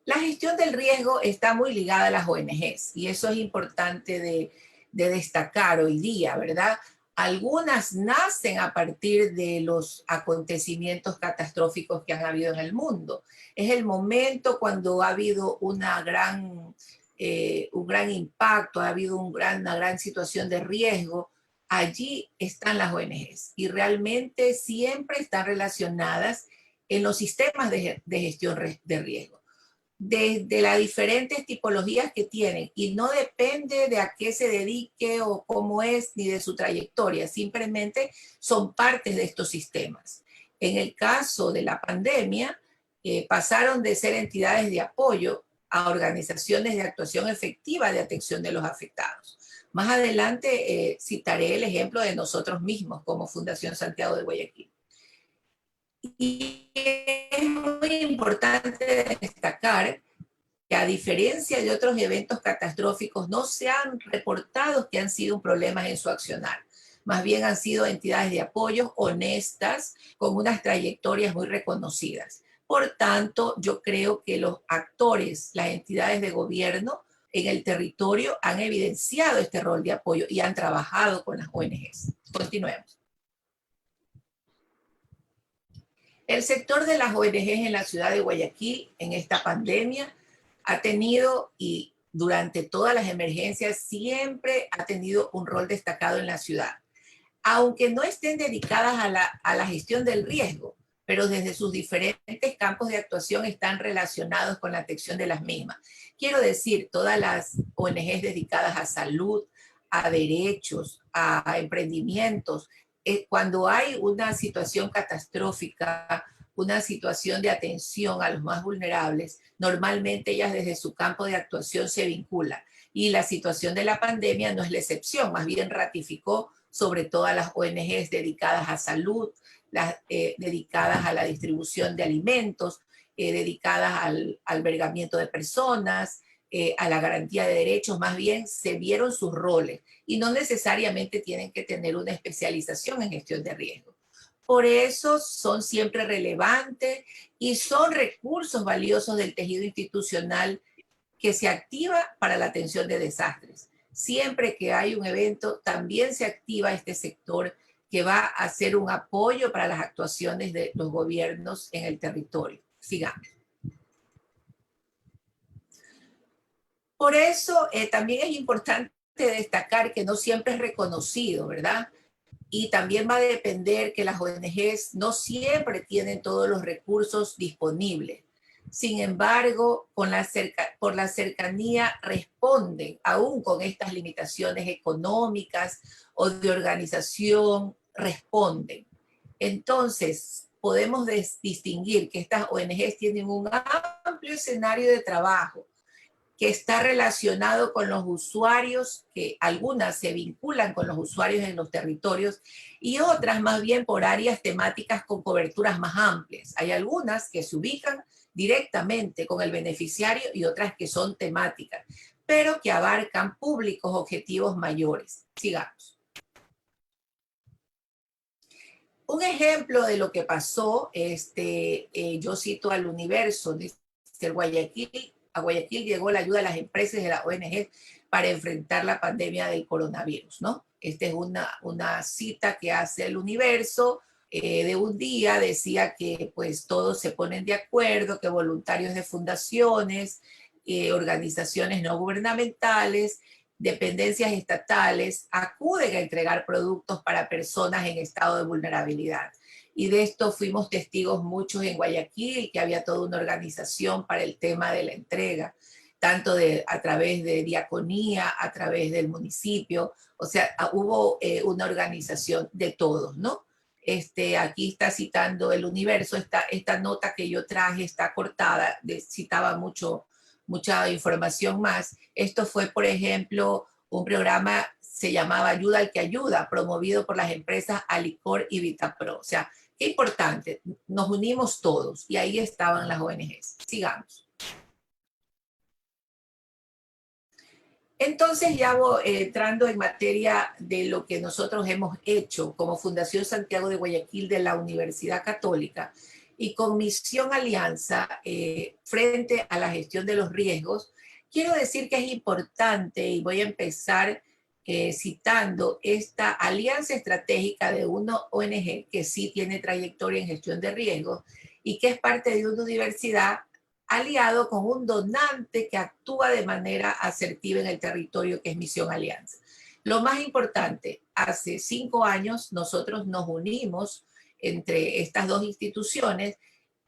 La gestión del riesgo está muy ligada a las ONGs y eso es importante de destacar hoy día, ¿verdad? Algunas nacen a partir de los acontecimientos catastróficos que han habido en el mundo. Es el momento cuando ha habido un gran impacto, ha habido una gran situación de riesgo. Allí están las ONGs y realmente siempre están relacionadas en los sistemas de gestión de riesgo, desde las diferentes tipologías que tienen, y no depende de a qué se dedique o cómo es, ni de su trayectoria, simplemente son partes de estos sistemas. En el caso de la pandemia, pasaron de ser entidades de apoyo a organizaciones de actuación efectiva de atención de los afectados. Más adelante citaré el ejemplo de nosotros mismos como Fundación Santiago de Guayaquil. Y es muy importante destacar que a diferencia de otros eventos catastróficos, no se han reportado que han sido problemas en su accionar. Más bien han sido entidades de apoyo honestas, con unas trayectorias muy reconocidas. Por tanto, yo creo que los actores, las entidades de gobierno en el territorio han evidenciado este rol de apoyo y han trabajado con las ONGs. Continuemos. El sector de las ONGs en la ciudad de Guayaquil en esta pandemia ha tenido, y durante todas las emergencias, siempre ha tenido un rol destacado en la ciudad. Aunque no estén dedicadas a la gestión del riesgo, pero desde sus diferentes campos de actuación están relacionados con la atención de las mismas. Quiero decir, todas las ONGs dedicadas a salud, a derechos, a emprendimientos, cuando hay una situación catastrófica, una situación de atención a los más vulnerables, normalmente ellas desde su campo de actuación se vinculan. Y la situación de la pandemia no es la excepción, más bien ratificó sobre todas las ONGs dedicadas a salud, las dedicadas a la distribución de alimentos, dedicadas al albergamiento de personas, a la garantía de derechos, más bien se vieron sus roles y no necesariamente tienen que tener una especialización en gestión de riesgo. Por eso son siempre relevantes y son recursos valiosos del tejido institucional que se activa para la atención de desastres. Siempre que hay un evento, también se activa este sector que va a ser un apoyo para las actuaciones de los gobiernos en el territorio. Sigamos. Por eso también es importante destacar que no siempre es reconocido, ¿verdad? Y también va a depender que las ONGs no siempre tienen todos los recursos disponibles. Sin embargo, por la cercanía responden, aún con estas limitaciones económicas o de organización, responden. Entonces, podemos distinguir que estas ONGs tienen un amplio escenario de trabajo que está relacionado con los usuarios, que algunas se vinculan con los usuarios en los territorios y otras más bien por áreas temáticas con coberturas más amplias. Hay algunas que se ubican directamente con el beneficiario y otras que son temáticas, pero que abarcan públicos objetivos mayores. Sigamos. Un ejemplo de lo que pasó, yo cito al Universo, dice el Guayaquil. A Guayaquil llegó la ayuda de las empresas y de las ONG para enfrentar la pandemia del coronavirus, ¿no? Esta es una cita que hace el Universo de un día, decía que pues todos se ponen de acuerdo, que voluntarios de fundaciones, organizaciones no gubernamentales, dependencias estatales acuden a entregar productos para personas en estado de vulnerabilidad. Y de esto fuimos testigos muchos en Guayaquil, que había toda una organización para el tema de la entrega, tanto a través de diaconía, a través del municipio, o sea, hubo una organización de todos, ¿no? Aquí está citando el Universo, esta nota que yo traje está cortada, citaba mucha información más. Esto fue, por ejemplo, un programa, se llamaba Ayuda al que Ayuda, promovido por las empresas Alicor y Vitapro. O sea, qué importante, nos unimos todos y ahí estaban las ONGs. Sigamos. Entonces ya voy entrando en materia de lo que nosotros hemos hecho como Fundación Santiago de Guayaquil de la Universidad Católica y con Misión Alianza frente a la gestión de los riesgos. Quiero decir que es importante y voy a empezar citando esta alianza estratégica de una ONG que sí tiene trayectoria en gestión de riesgos y que es parte de una universidad aliado con un donante que actúa de manera asertiva en el territorio, que es Misión Alianza. Lo más importante, hace 5 años nosotros nos unimos entre estas dos instituciones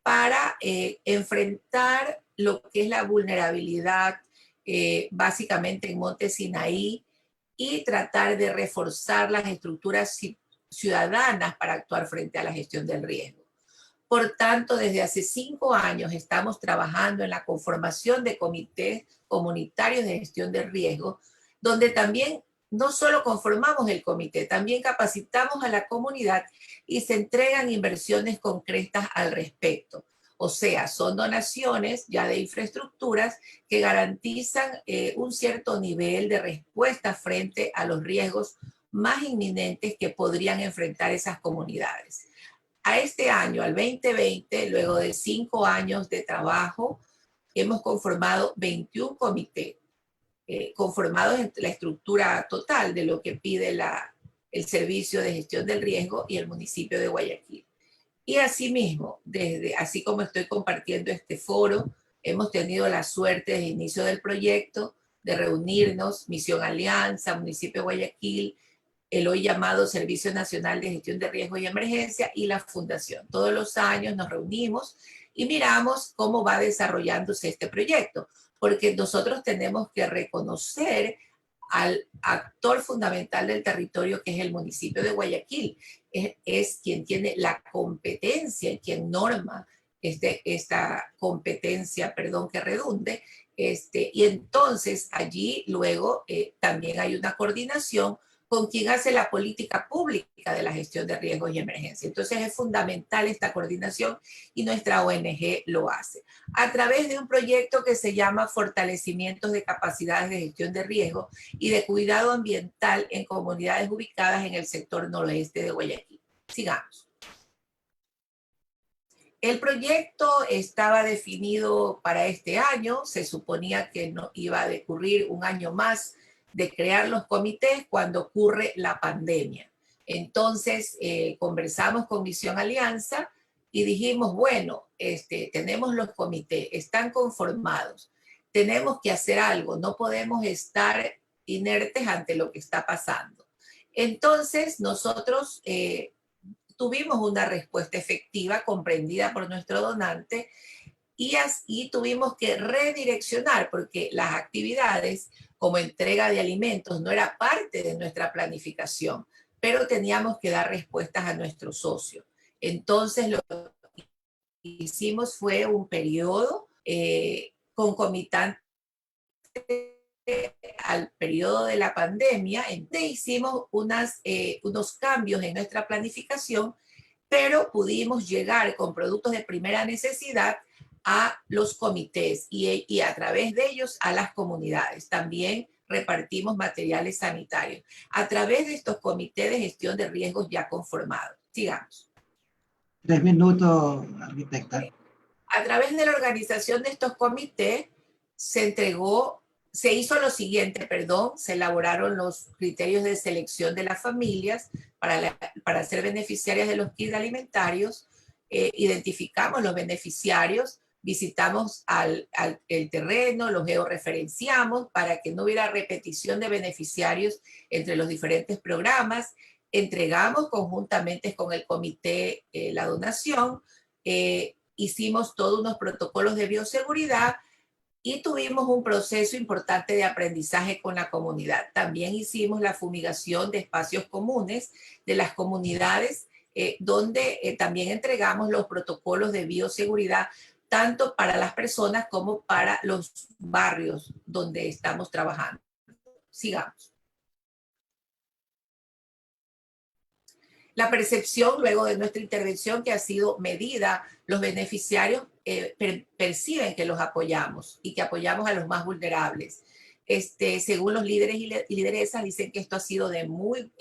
para enfrentar lo que es la vulnerabilidad básicamente en Monte Sinaí y tratar de reforzar las estructuras ciudadanas para actuar frente a la gestión del riesgo. Por tanto, desde hace 5 años estamos trabajando en la conformación de comités comunitarios de gestión de riesgo, donde también no solo conformamos el comité, también capacitamos a la comunidad y se entregan inversiones concretas al respecto. O sea, son donaciones ya de infraestructuras que garantizan un cierto nivel de respuesta frente a los riesgos más inminentes que podrían enfrentar esas comunidades. A este año, al 2020, luego de 5 años de trabajo, hemos conformado 21 comités, conformados en la estructura total de lo que pide el Servicio de Gestión del Riesgo y el municipio de Guayaquil. Y asimismo, así como estoy compartiendo este foro, hemos tenido la suerte desde el inicio del proyecto de reunirnos, Misión Alianza, Municipio de Guayaquil, el hoy llamado Servicio Nacional de Gestión de Riesgo y Emergencia y la Fundación. Todos los años nos reunimos y miramos cómo va desarrollándose este proyecto, porque nosotros tenemos que reconocer al actor fundamental del territorio, que es el municipio de Guayaquil. Es quien tiene la competencia, quien norma esta competencia, perdón, que redunde. Y entonces allí luego también hay una coordinación con quien hace la política pública de la gestión de riesgos y emergencia. Entonces es fundamental esta coordinación y nuestra ONG lo hace. A través de un proyecto que se llama Fortalecimientos de Capacidades de Gestión de Riesgo y de Cuidado Ambiental en Comunidades ubicadas en el sector noroeste de Guayaquil. Sigamos. El proyecto estaba definido para este año, se suponía que no iba a decurrir un año más de crear los comités cuando ocurre la pandemia. Entonces conversamos con Misión Alianza y dijimos, bueno, tenemos los comités, están conformados, tenemos que hacer algo, no podemos estar inertes ante lo que está pasando. Entonces nosotros tuvimos una respuesta efectiva comprendida por nuestro donante y tuvimos que redireccionar porque las actividades como entrega de alimentos no era parte de nuestra planificación, pero teníamos que dar respuestas a nuestros socios. Entonces lo que hicimos fue un periodo concomitante al periodo de la pandemia, en donde hicimos unos cambios en nuestra planificación, pero pudimos llegar con productos de primera necesidad a los comités y a través de ellos a las comunidades. También repartimos materiales sanitarios a través de estos comités de gestión de riesgos ya conformados. Sigamos. 3 minutos, arquitecta. A través de la organización de estos comités se hizo lo siguiente, se elaboraron los criterios de selección de las familias para ser beneficiarias de los kits alimentarios, identificamos los beneficiarios, visitamos el terreno, los georreferenciamos para que no hubiera repetición de beneficiarios entre los diferentes programas, entregamos conjuntamente con el comité la donación, hicimos todos unos protocolos de bioseguridad y tuvimos un proceso importante de aprendizaje con la comunidad. También hicimos la fumigación de espacios comunes de las comunidades, donde también entregamos los protocolos de bioseguridad, tanto para las personas como para los barrios donde estamos trabajando. Sigamos. La percepción luego de nuestra intervención que ha sido medida, los beneficiarios perciben que los apoyamos y que apoyamos a los más vulnerables. Según los líderes y lideresas dicen que esto ha sido de muy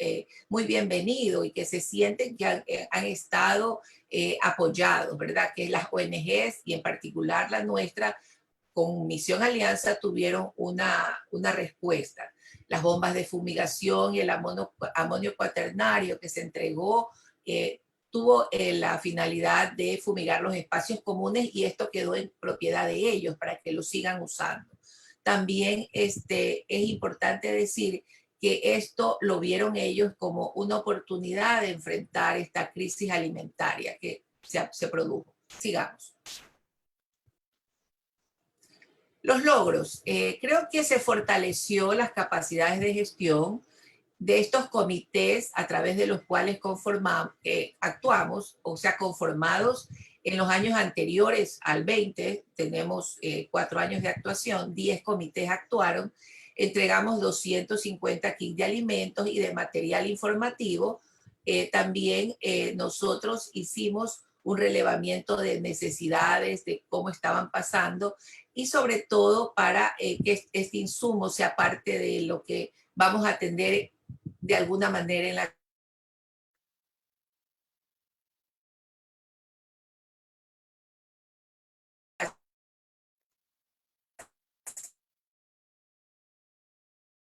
bienvenido y que se sienten que han estado apoyados, ¿verdad? Que las ONGs y en particular la nuestra con Misión Alianza tuvieron una respuesta. Las bombas de fumigación y el amonio cuaternario que se entregó tuvo la finalidad de fumigar los espacios comunes y esto quedó en propiedad de ellos para que lo sigan usando. También es importante decir que esto lo vieron ellos como una oportunidad de enfrentar esta crisis alimentaria que se produjo. Sigamos. Los logros. Creo que se fortaleció las capacidades de gestión de estos comités a través de los cuales actuamos, o sea, conformados en los años anteriores al 20, tenemos 4 años de actuación, 10 comités actuaron, entregamos 250 kits de alimentos y de material informativo. También nosotros hicimos un relevamiento de necesidades, de cómo estaban pasando y sobre todo para que este insumo sea parte de lo que vamos a atender de alguna manera en la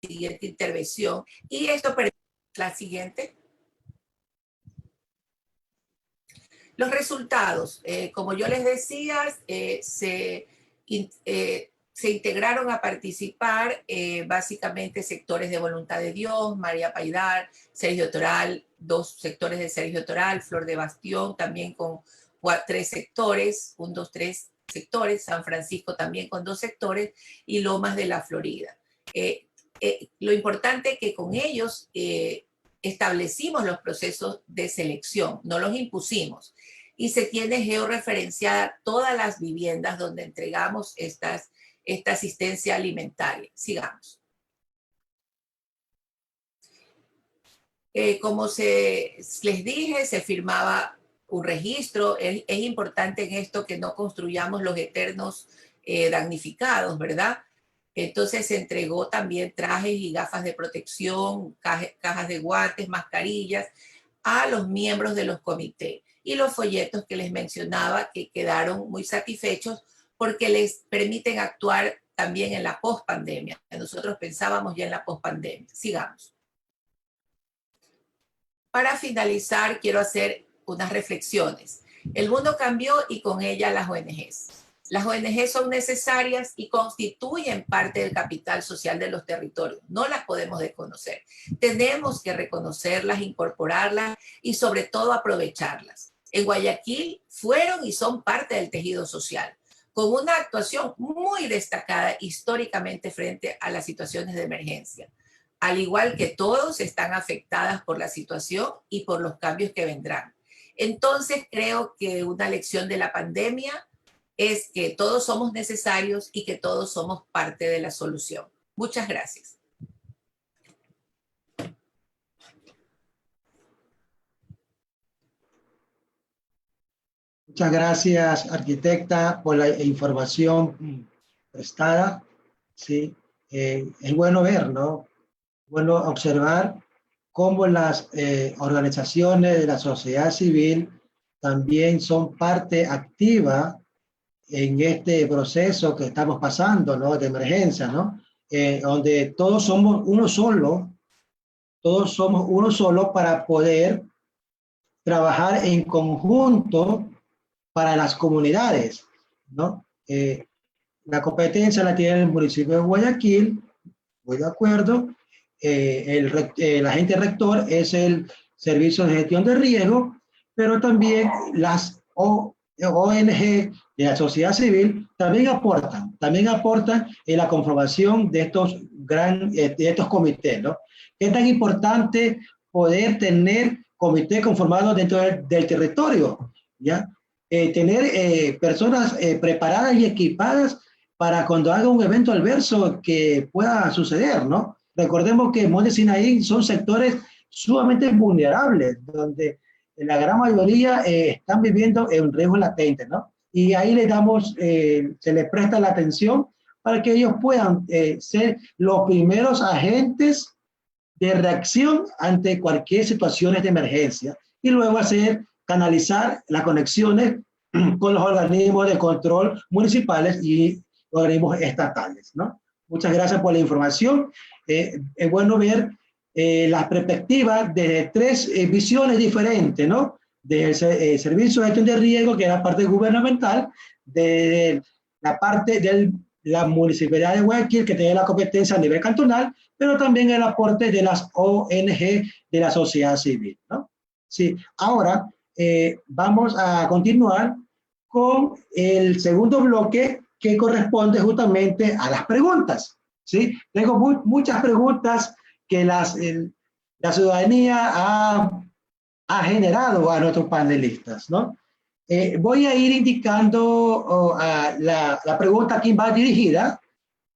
siguiente intervención. Y esto, la siguiente. Los resultados, como yo les decía, se integraron a participar básicamente sectores de Voluntad de Dios, María Paidar, Sergio Toral, 2 sectores de Sergio Toral, Flor de Bastión, también con 3 sectores, 1, 2, 3 sectores, San Francisco también con 2 sectores, y Lomas de la Florida. Lo importante es que con ellos establecimos los procesos de selección, no los impusimos, y se tiene georreferenciada todas las viviendas donde entregamos esta asistencia alimentaria. Sigamos. Como les dije, se firmaba un registro. Es importante en esto que no construyamos los eternos damnificados, ¿verdad? Entonces se entregó también trajes y gafas de protección, cajas de guantes, mascarillas a los miembros de los comités. Y los folletos que les mencionaba, que quedaron muy satisfechos porque les permiten actuar también en la pospandemia. Nosotros pensábamos ya en la pospandemia. Sigamos. Para finalizar, quiero hacer unas reflexiones. El mundo cambió y con ella las ONGs. Las ONG son necesarias y constituyen parte del capital social de los territorios. No las podemos desconocer. Tenemos que reconocerlas, incorporarlas y sobre todo aprovecharlas. En Guayaquil fueron y son parte del tejido social, con una actuación muy destacada históricamente frente a las situaciones de emergencia. Al igual que todos están afectadas por la situación y por los cambios que vendrán. Entonces creo que una lección de la pandemia es que todos somos necesarios y que todos somos parte de la solución. Muchas gracias. Muchas gracias, arquitecta, por la información prestada. Sí, es bueno ver, ¿no? Bueno observar cómo las organizaciones de la sociedad civil también son parte activa en este proceso que estamos pasando, ¿no? De emergencia, ¿no? Donde todos somos uno solo para poder trabajar en conjunto para las comunidades, ¿no? La competencia la tiene el municipio de Guayaquil, voy de acuerdo. El agente rector es el Servicio de Gestión de Riesgo, pero también las ONG de la sociedad civil también aportan en la conformación de estos comités, ¿no? Es tan importante poder tener comités conformados dentro del territorio, ¿ya? Tener personas preparadas y equipadas para cuando haga un evento adverso que pueda suceder, ¿no? Recordemos que Monte Sinaí son sectores sumamente vulnerables, donde la gran mayoría están viviendo en riesgo latente, ¿no? Y ahí se les presta la atención para que ellos puedan ser los primeros agentes de reacción ante cualquier situación de emergencia y luego canalizar las conexiones con los organismos de control municipales y organismos estatales, ¿no? Muchas gracias por la información. Es bueno ver las perspectivas desde 3 visiones diferentes, ¿no? Desde el Servicio de Gestión de Riesgo, que es la parte gubernamental, de la parte de la Municipalidad de Guayaquil, que tiene la competencia a nivel cantonal, pero también el aporte de las ONG de la sociedad civil, ¿no? Sí, ahora vamos a continuar con el segundo bloque que corresponde justamente a las preguntas, ¿sí? Tengo muchas preguntas que la ciudadanía ha generado a nuestros panelistas, ¿no? Voy a ir indicando la pregunta a quién va dirigida,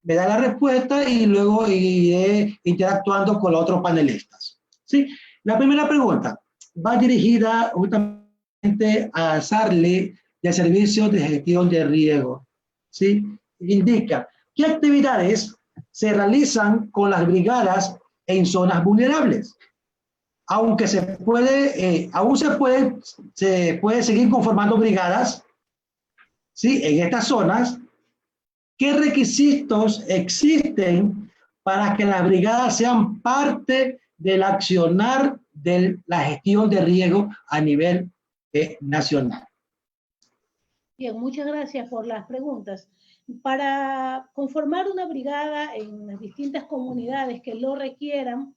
me da la respuesta y luego iré interactuando con los otros panelistas, ¿sí? La primera pregunta va dirigida justamente a Sarli del Servicio de Gestión de Riesgo, ¿sí? Indica, ¿qué actividades se realizan con las brigadas en zonas vulnerables? Aunque aún se puede seguir conformando brigadas, ¿sí? En estas zonas, ¿qué requisitos existen para que las brigadas sean parte del accionar de la gestión de riesgo a nivel nacional. Bien, muchas gracias por las preguntas. Para conformar una brigada en las distintas comunidades que lo requieran,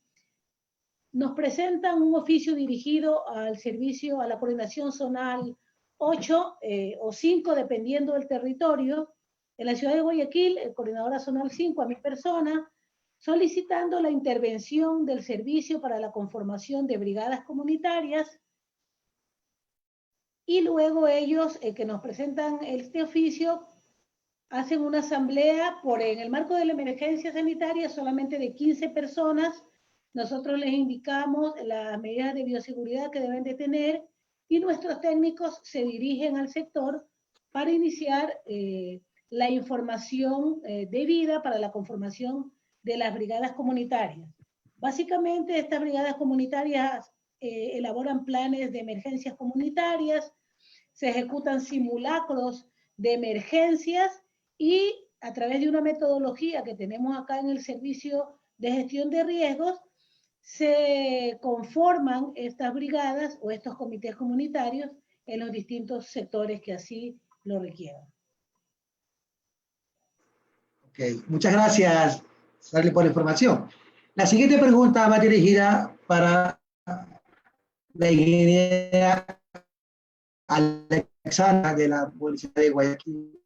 nos presentan un oficio dirigido al servicio, a la coordinación zonal 8 o 5, dependiendo del territorio. En la ciudad de Guayaquil, el coordinadora zonal 5, a mi persona, solicitando la intervención del servicio para la conformación de brigadas comunitarias, y luego ellos que nos presentan este oficio hacen una asamblea en el marco de la emergencia sanitaria solamente de 15 personas. Nosotros les indicamos las medidas de bioseguridad que deben de tener y nuestros técnicos se dirigen al sector para iniciar la información debida para la conformación de las brigadas comunitarias. Básicamente, estas brigadas comunitarias elaboran planes de emergencias comunitarias, se ejecutan simulacros de emergencias y a través de una metodología que tenemos acá en el Servicio de Gestión de Riesgos, se conforman estas brigadas o estos comités comunitarios en los distintos sectores que así lo requieran. Okay. Muchas gracias, Sally, por la información. La siguiente pregunta va dirigida para la ingeniera Alexandra de la Policía de Guayaquil.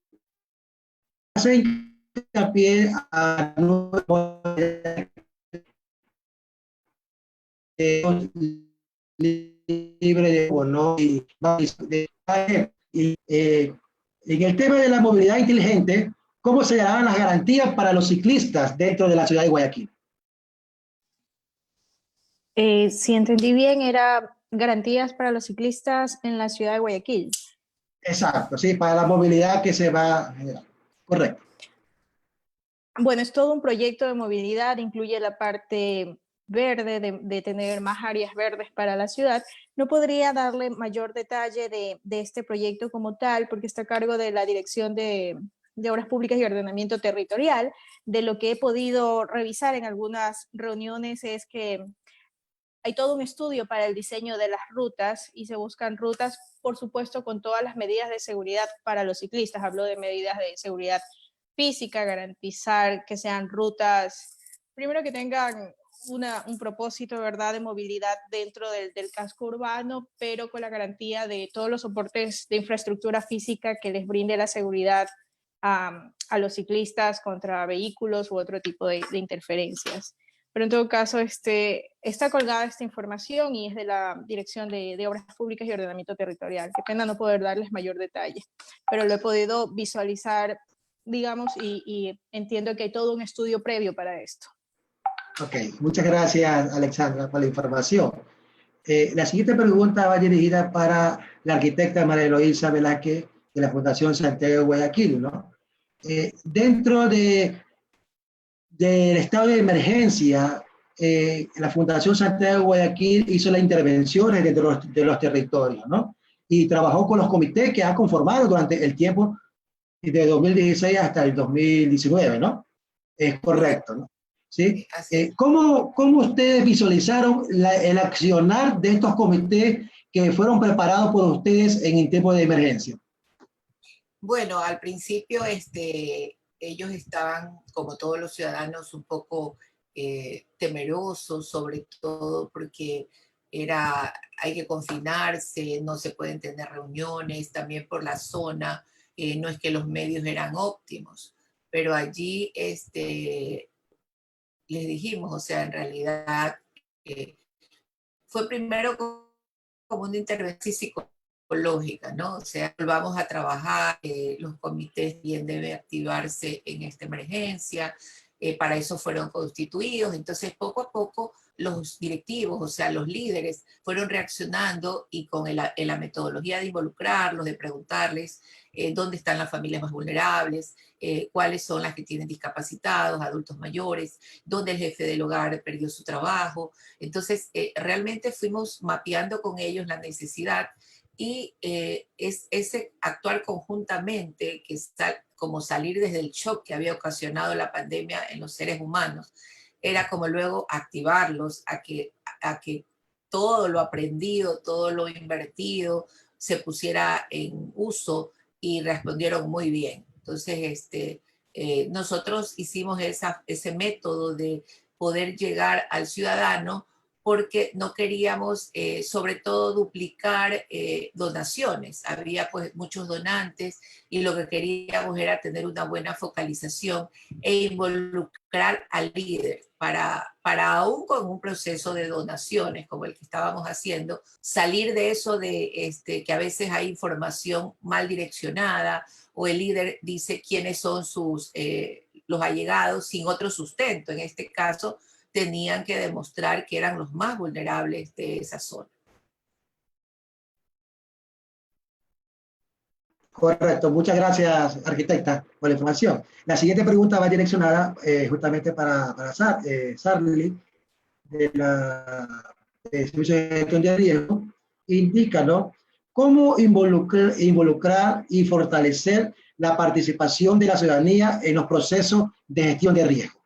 Hace hincapié a libre de bono y en el tema de la movilidad inteligente, ¿cómo se darán las garantías para los ciclistas dentro de la ciudad de Guayaquil? Si entendí bien, era garantías para los ciclistas en la ciudad de Guayaquil. Exacto, sí, para la movilidad que se va a generar. Correcto. Bueno, es todo un proyecto de movilidad, incluye la parte verde, de tener más áreas verdes para la ciudad. No podría darle mayor detalle de este proyecto como tal, porque está a cargo de la Dirección de Obras Públicas y Ordenamiento Territorial. De lo que he podido revisar en algunas reuniones es que hay todo un estudio para el diseño de las rutas y se buscan rutas, por supuesto, con todas las medidas de seguridad para los ciclistas. Hablo de medidas de seguridad física, garantizar que sean rutas, primero que tengan un propósito, ¿verdad?, de movilidad dentro del casco urbano, pero con la garantía de todos los soportes de infraestructura física que les brinde la seguridad a los ciclistas contra vehículos u otro tipo de interferencias. Pero en todo caso, está colgada esta información y es de la Dirección de Obras Públicas y Ordenamiento Territorial. Qué pena no poder darles mayor detalle, pero lo he podido visualizar, digamos, y entiendo que hay todo un estudio previo para esto. Ok, muchas gracias, Alexandra, por la información. La siguiente pregunta va dirigida para la arquitecta María Eloísa Velázquez de la Fundación Santiago de Guayaquil, ¿no? Dentro del estado de emergencia, la Fundación Santiago de Guayaquil hizo las intervenciones de los territorios, ¿no? Y trabajó con los comités que ha conformado durante el tiempo de 2016 hasta el 2019, ¿no? Es correcto, ¿no? ¿Sí? ¿Cómo ustedes visualizaron el accionar de estos comités que fueron preparados por ustedes en tiempo de emergencia? Bueno, al principio ellos estaban, como todos los ciudadanos, un poco temerosos, sobre todo porque hay que confinarse, no se pueden tener reuniones, también por la zona, no es que los medios eran óptimos, pero allí les dijimos, o sea, en realidad fue primero como una intervención psicológica, ¿no? O sea, vamos a trabajar, los comités bien deben activarse en esta emergencia, para eso fueron constituidos, entonces poco a poco los directivos, o sea, los líderes, fueron reaccionando y con la metodología de involucrarlos, de preguntarles dónde están las familias más vulnerables, cuáles son las que tienen discapacitados, adultos mayores, dónde el jefe del hogar perdió su trabajo. Entonces, realmente fuimos mapeando con ellos la necesidad y es ese actuar conjuntamente, que está como salir desde el shock que había ocasionado la pandemia en los seres humanos, era como luego activarlos a que todo lo aprendido, todo lo invertido, se pusiera en uso y respondieron muy bien. Entonces, nosotros hicimos ese método de poder llegar al ciudadano porque no queríamos, sobre todo, duplicar donaciones. Había pues muchos donantes y lo que queríamos era tener una buena focalización e involucrar al líder para aún con un proceso de donaciones como el que estábamos haciendo, salir de eso de que a veces hay información mal direccionada o el líder dice quiénes son los allegados sin otro sustento. En este caso, tenían que demostrar que eran los más vulnerables de esa zona. Correcto, muchas gracias, arquitecta, por la información. La siguiente pregunta va direccionada justamente para Sarli, de la Servicio de Gestión de Riesgo. Indícanos cómo involucrar y fortalecer la participación de la ciudadanía en los procesos de gestión de riesgo.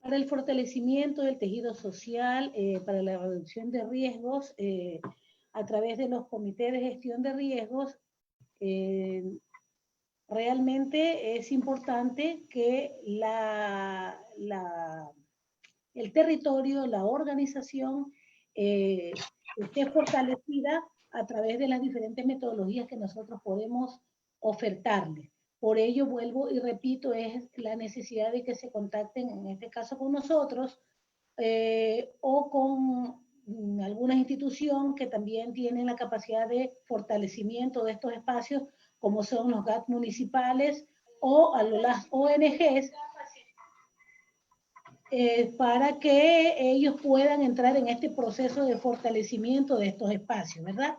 Para el fortalecimiento del tejido social, para la reducción de riesgos, a través de los comités de gestión de riesgos, realmente es importante que el territorio, la organización, esté fortalecida a través de las diferentes metodologías que nosotros podemos ofertarles. Por ello, vuelvo y repito, es la necesidad de que se contacten, en este caso con nosotros, o con alguna institución que también tiene la capacidad de fortalecimiento de estos espacios, como son los GAT municipales o las ONGs, para que ellos puedan entrar en este proceso de fortalecimiento de estos espacios, ¿verdad?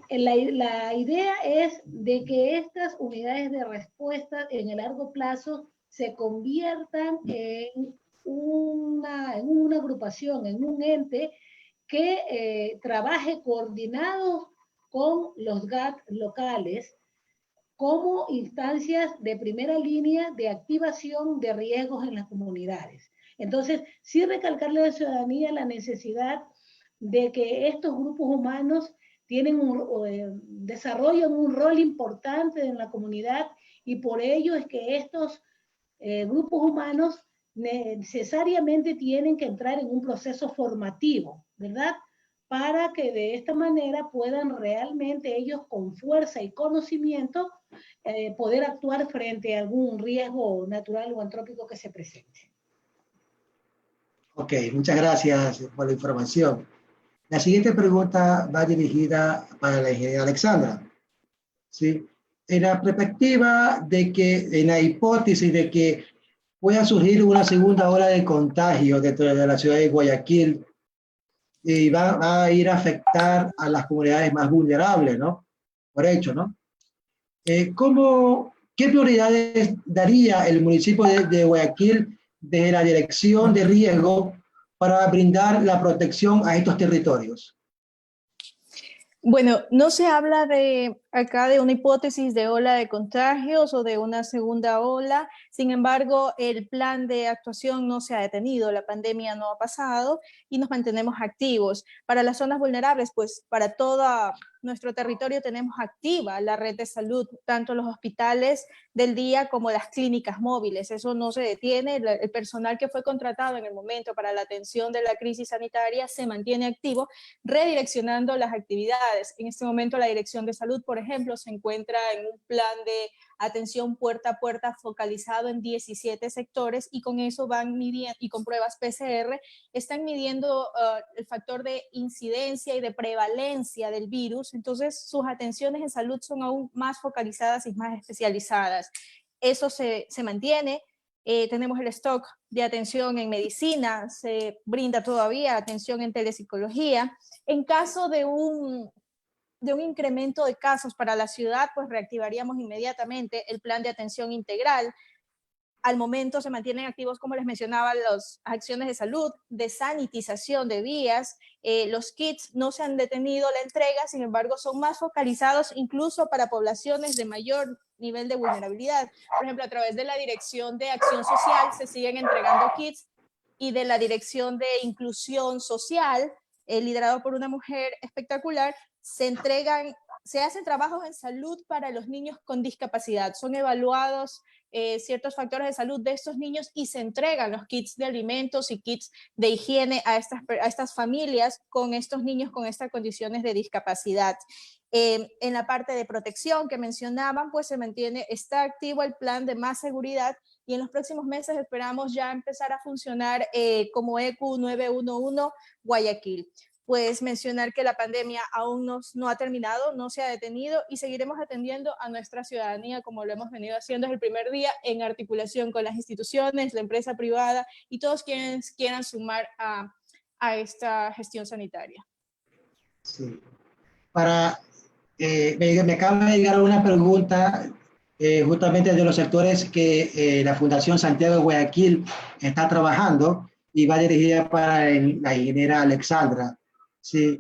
La idea es de que estas unidades de respuesta en el largo plazo se conviertan en una agrupación, en un ente que trabaje coordinado con los GAT locales como instancias de primera línea de activación de riesgos en las comunidades. Entonces, sí recalcarle a la ciudadanía la necesidad de que estos grupos humanos desarrollan un rol importante en la comunidad y por ello es que estos grupos humanos necesariamente tienen que entrar en un proceso formativo, ¿verdad? Para que de esta manera puedan realmente ellos con fuerza y conocimiento poder actuar frente a algún riesgo natural o antrópico que se presente. Ok, muchas gracias por la información. La siguiente pregunta va dirigida para la ingeniera Alexandra. ¿Sí? En la perspectiva de que, en la hipótesis de que pueda surgir una segunda ola de contagio dentro de la ciudad de Guayaquil y va a ir a afectar a las comunidades más vulnerables, ¿no? Por hecho, ¿no? ¿Qué prioridades daría el municipio de Guayaquil desde la dirección de riesgo para brindar la protección a estos territorios? Bueno, no se habla acá de una hipótesis de ola de contagios o de una segunda ola. Sin embargo, el plan de actuación no se ha detenido, la pandemia no ha pasado y nos mantenemos activos. Para las zonas vulnerables, pues para todo nuestro territorio tenemos activa la red de salud, tanto los hospitales del día como las clínicas móviles. Eso no se detiene. El personal que fue contratado en el momento para la atención de la crisis sanitaria se mantiene activo, redireccionando las actividades. En este momento la Dirección de Salud, por ejemplo, se encuentra en un plan de atención puerta a puerta focalizado en 17 sectores y con eso van midiendo, y con pruebas PCR, están midiendo el factor de incidencia y de prevalencia del virus. Entonces sus atenciones en salud son aún más focalizadas y más especializadas. Eso se mantiene. Tenemos el stock de atención en medicina, se brinda todavía atención en telepsicología. En caso de un incremento de casos para la ciudad, pues reactivaríamos inmediatamente el plan de atención integral. Al momento se mantienen activos, como les mencionaba, las acciones de salud, de sanitización de vías. Los kits no se han detenido la entrega, sin embargo, son más focalizados incluso para poblaciones de mayor nivel de vulnerabilidad. Por ejemplo, a través de la Dirección de Acción Social se siguen entregando kits y de la Dirección de Inclusión Social liderado por una mujer espectacular, se hacen trabajos en salud para los niños con discapacidad. Son evaluados ciertos factores de salud de estos niños y se entregan los kits de alimentos y kits de higiene a estas familias con estos niños con estas condiciones de discapacidad. En la parte de protección que mencionaban, pues se mantiene, está activo el plan de más seguridad y en los próximos meses esperamos ya empezar a funcionar como ECU 911 Guayaquil. Pues mencionar que la pandemia aún no ha terminado, no se ha detenido y seguiremos atendiendo a nuestra ciudadanía como lo hemos venido haciendo desde el primer día en articulación con las instituciones, la empresa privada y todos quienes quieran sumar a esta gestión sanitaria. Sí. Me acaba de llegar una pregunta justamente de los sectores que la Fundación Santiago de Guayaquil está trabajando y va dirigida para la ingeniera Alexandra. Sí.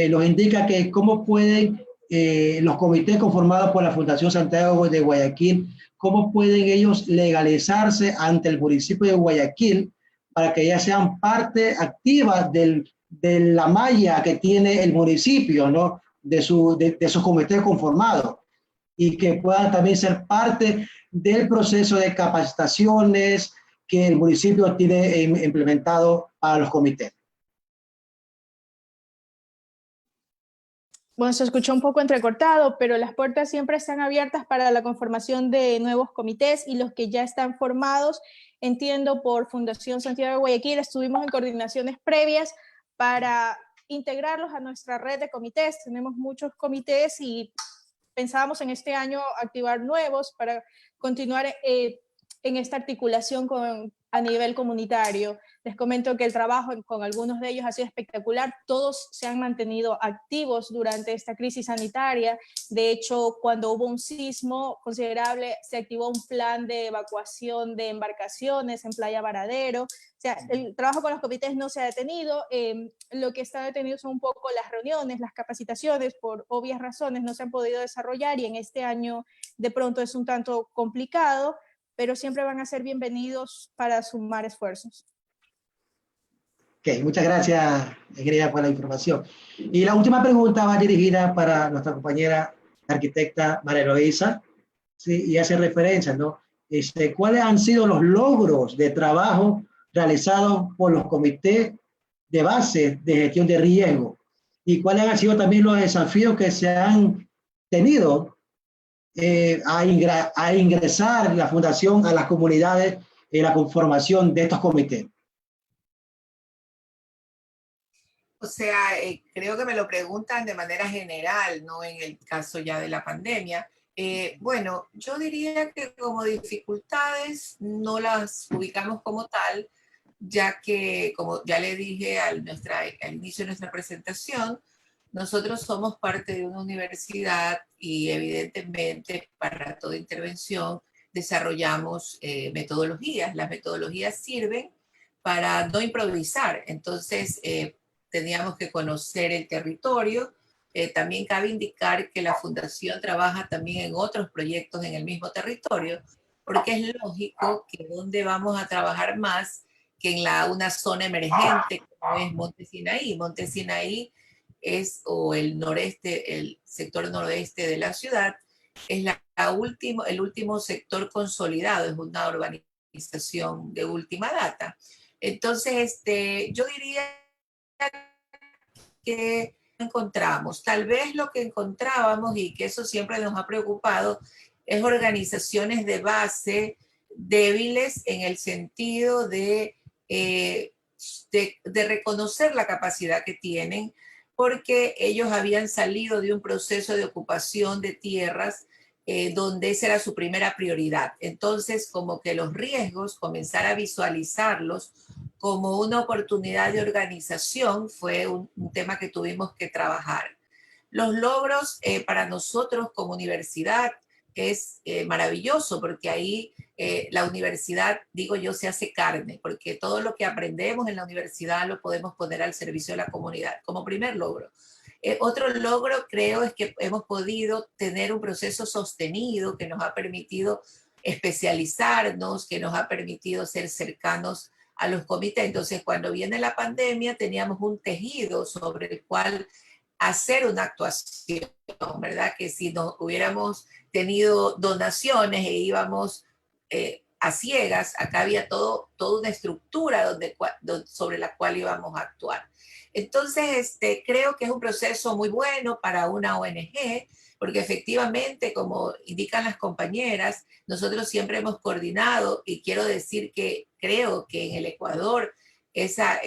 Nos indica que cómo pueden los comités conformados por la Fundación Santiago de Guayaquil, cómo pueden ellos legalizarse ante el municipio de Guayaquil para que ya sean parte activa de la malla que tiene el municipio, ¿no? de sus comités conformados y que puedan también ser parte del proceso de capacitaciones que el municipio tiene implementado para los comités. Bueno, se escuchó un poco entrecortado, pero las puertas siempre están abiertas para la conformación de nuevos comités y los que ya están formados, entiendo por Fundación Santiago de Guayaquil, estuvimos en coordinaciones previas para integrarlos a nuestra red de comités. Tenemos muchos comités y pensábamos en este año activar nuevos para continuar en esta articulación a nivel comunitario. Les comento que el trabajo con algunos de ellos ha sido espectacular. Todos se han mantenido activos durante esta crisis sanitaria. De hecho, cuando hubo un sismo considerable, se activó un plan de evacuación de embarcaciones en Playa Varadero. O sea, el trabajo con los comités no se ha detenido. Lo que está detenido son un poco las reuniones, las capacitaciones, por obvias razones no se han podido desarrollar y en este año de pronto es un tanto complicado, pero siempre van a ser bienvenidos para sumar esfuerzos. Ok, muchas gracias, ingeniera, por la información. Y la última pregunta va dirigida para nuestra compañera arquitecta María Eloísa, ¿sí? Y hace referencia, ¿no? ¿Cuáles han sido los logros de trabajo realizados por los comités de base de gestión de riesgo? ¿Y cuáles han sido también los desafíos que se han tenido a ingresar la fundación a las comunidades en la conformación de estos comités? O sea, creo que me lo preguntan de manera general, no en el caso ya de la pandemia. Bueno, yo diría que como dificultades no las ubicamos como tal, ya que, como ya le dije al inicio de nuestra presentación, nosotros somos parte de una universidad y evidentemente para toda intervención desarrollamos metodologías. Las metodologías sirven para no improvisar, entonces teníamos que conocer el territorio. También cabe indicar que la Fundación trabaja también en otros proyectos en el mismo territorio, porque es lógico que donde vamos a trabajar más que en una zona emergente como es Monte Sinaí. Monte Sinaí es, o el noreste, el sector noroeste de la ciudad, es el último sector consolidado, es una urbanización de última data. Entonces, yo diría que encontramos, tal vez lo que encontrábamos y que eso siempre nos ha preocupado es organizaciones de base débiles en el sentido de reconocer la capacidad que tienen, porque ellos habían salido de un proceso de ocupación de tierras donde esa era su primera prioridad. Entonces, como que los riesgos, comenzar a visualizarlos como una oportunidad de organización fue un tema que tuvimos que trabajar. Los logros para nosotros como universidad es maravilloso porque ahí la universidad, digo yo, se hace carne, porque todo lo que aprendemos en la universidad lo podemos poner al servicio de la comunidad como primer logro. Otro logro creo es que hemos podido tener un proceso sostenido que nos ha permitido especializarnos, que nos ha permitido ser cercanos a los comités. Entonces, cuando viene la pandemia, teníamos un tejido sobre el cual hacer una actuación, ¿verdad? Que si no hubiéramos tenido donaciones e íbamos a ciegas, acá había toda una estructura sobre la cual íbamos a actuar. Entonces, creo que es un proceso muy bueno para una ONG, porque efectivamente, como indican las compañeras, nosotros siempre hemos coordinado, y quiero decir que creo que en el Ecuador esa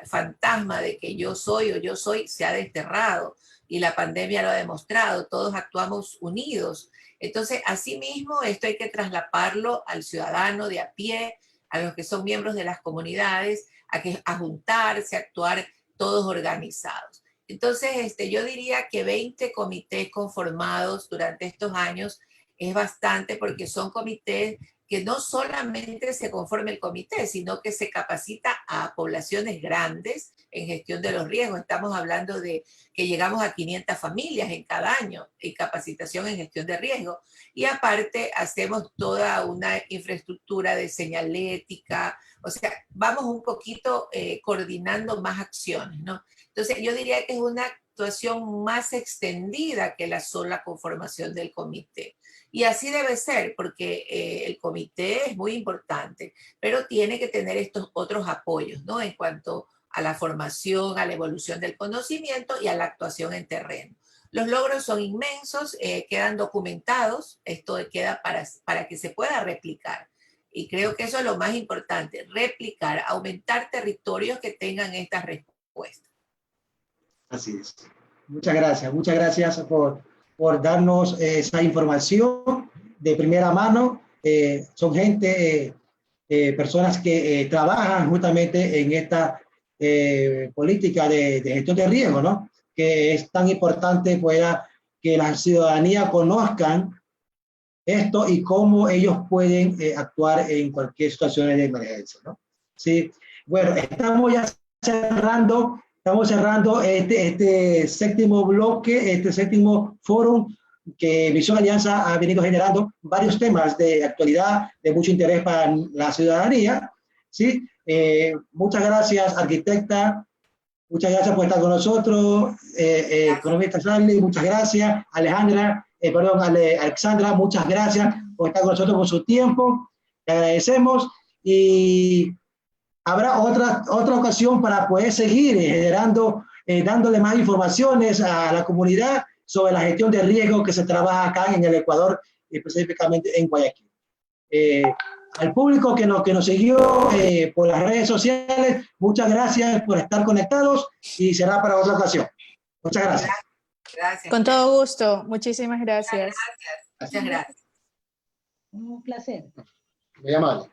fantasma de que yo soy o yo soy se ha desterrado, y la pandemia lo ha demostrado, todos actuamos unidos. Entonces, asimismo, esto hay que traslaparlo al ciudadano de a pie, a los que son miembros de las comunidades, a juntarse, a actuar todos organizados. Entonces, yo diría que 20 comités conformados durante estos años es bastante, porque son comités que no solamente se conforma el comité, sino que se capacita a poblaciones grandes en gestión de los riesgos. Estamos hablando de que llegamos a 500 familias en cada año en capacitación en gestión de riesgo. Y aparte hacemos toda una infraestructura de señalética, o sea, vamos un poquito coordinando más acciones, ¿no? Entonces yo diría que es una actuación más extendida que la sola conformación del comité. Y así debe ser, porque el comité es muy importante, pero tiene que tener estos otros apoyos, ¿no? En cuanto a la formación, a la evolución del conocimiento y a la actuación en terreno. Los logros son inmensos, quedan documentados, esto queda para que se pueda replicar. Y creo que eso es lo más importante, replicar, aumentar territorios que tengan estas respuestas. Así es. Muchas gracias por darnos esa información de primera mano. Son gente, personas que trabajan justamente en esta política de gestión de riesgo, ¿no? Que es tan importante que la ciudadanía conozcan esto y cómo ellos pueden actuar en cualquier situación de emergencia, ¿no? Sí. Bueno, estamos cerrando este séptimo bloque, este séptimo foro que Visión Alianza ha venido generando varios temas de actualidad, de mucho interés para la ciudadanía, ¿sí? Muchas gracias, arquitecta. Muchas gracias por estar con nosotros. Economista Charlie, muchas gracias. Alexandra, muchas gracias por estar con nosotros, por su tiempo. Le agradecemos y habrá otra ocasión para poder seguir generando, dándole más informaciones a la comunidad sobre la gestión de riesgo que se trabaja acá en el Ecuador, específicamente en Guayaquil. Al público que nos siguió por las redes sociales, muchas gracias por estar conectados y será para otra ocasión. Muchas gracias. Gracias. Con todo gusto. Muchísimas gracias. Muchas gracias. Un placer. Muy amable.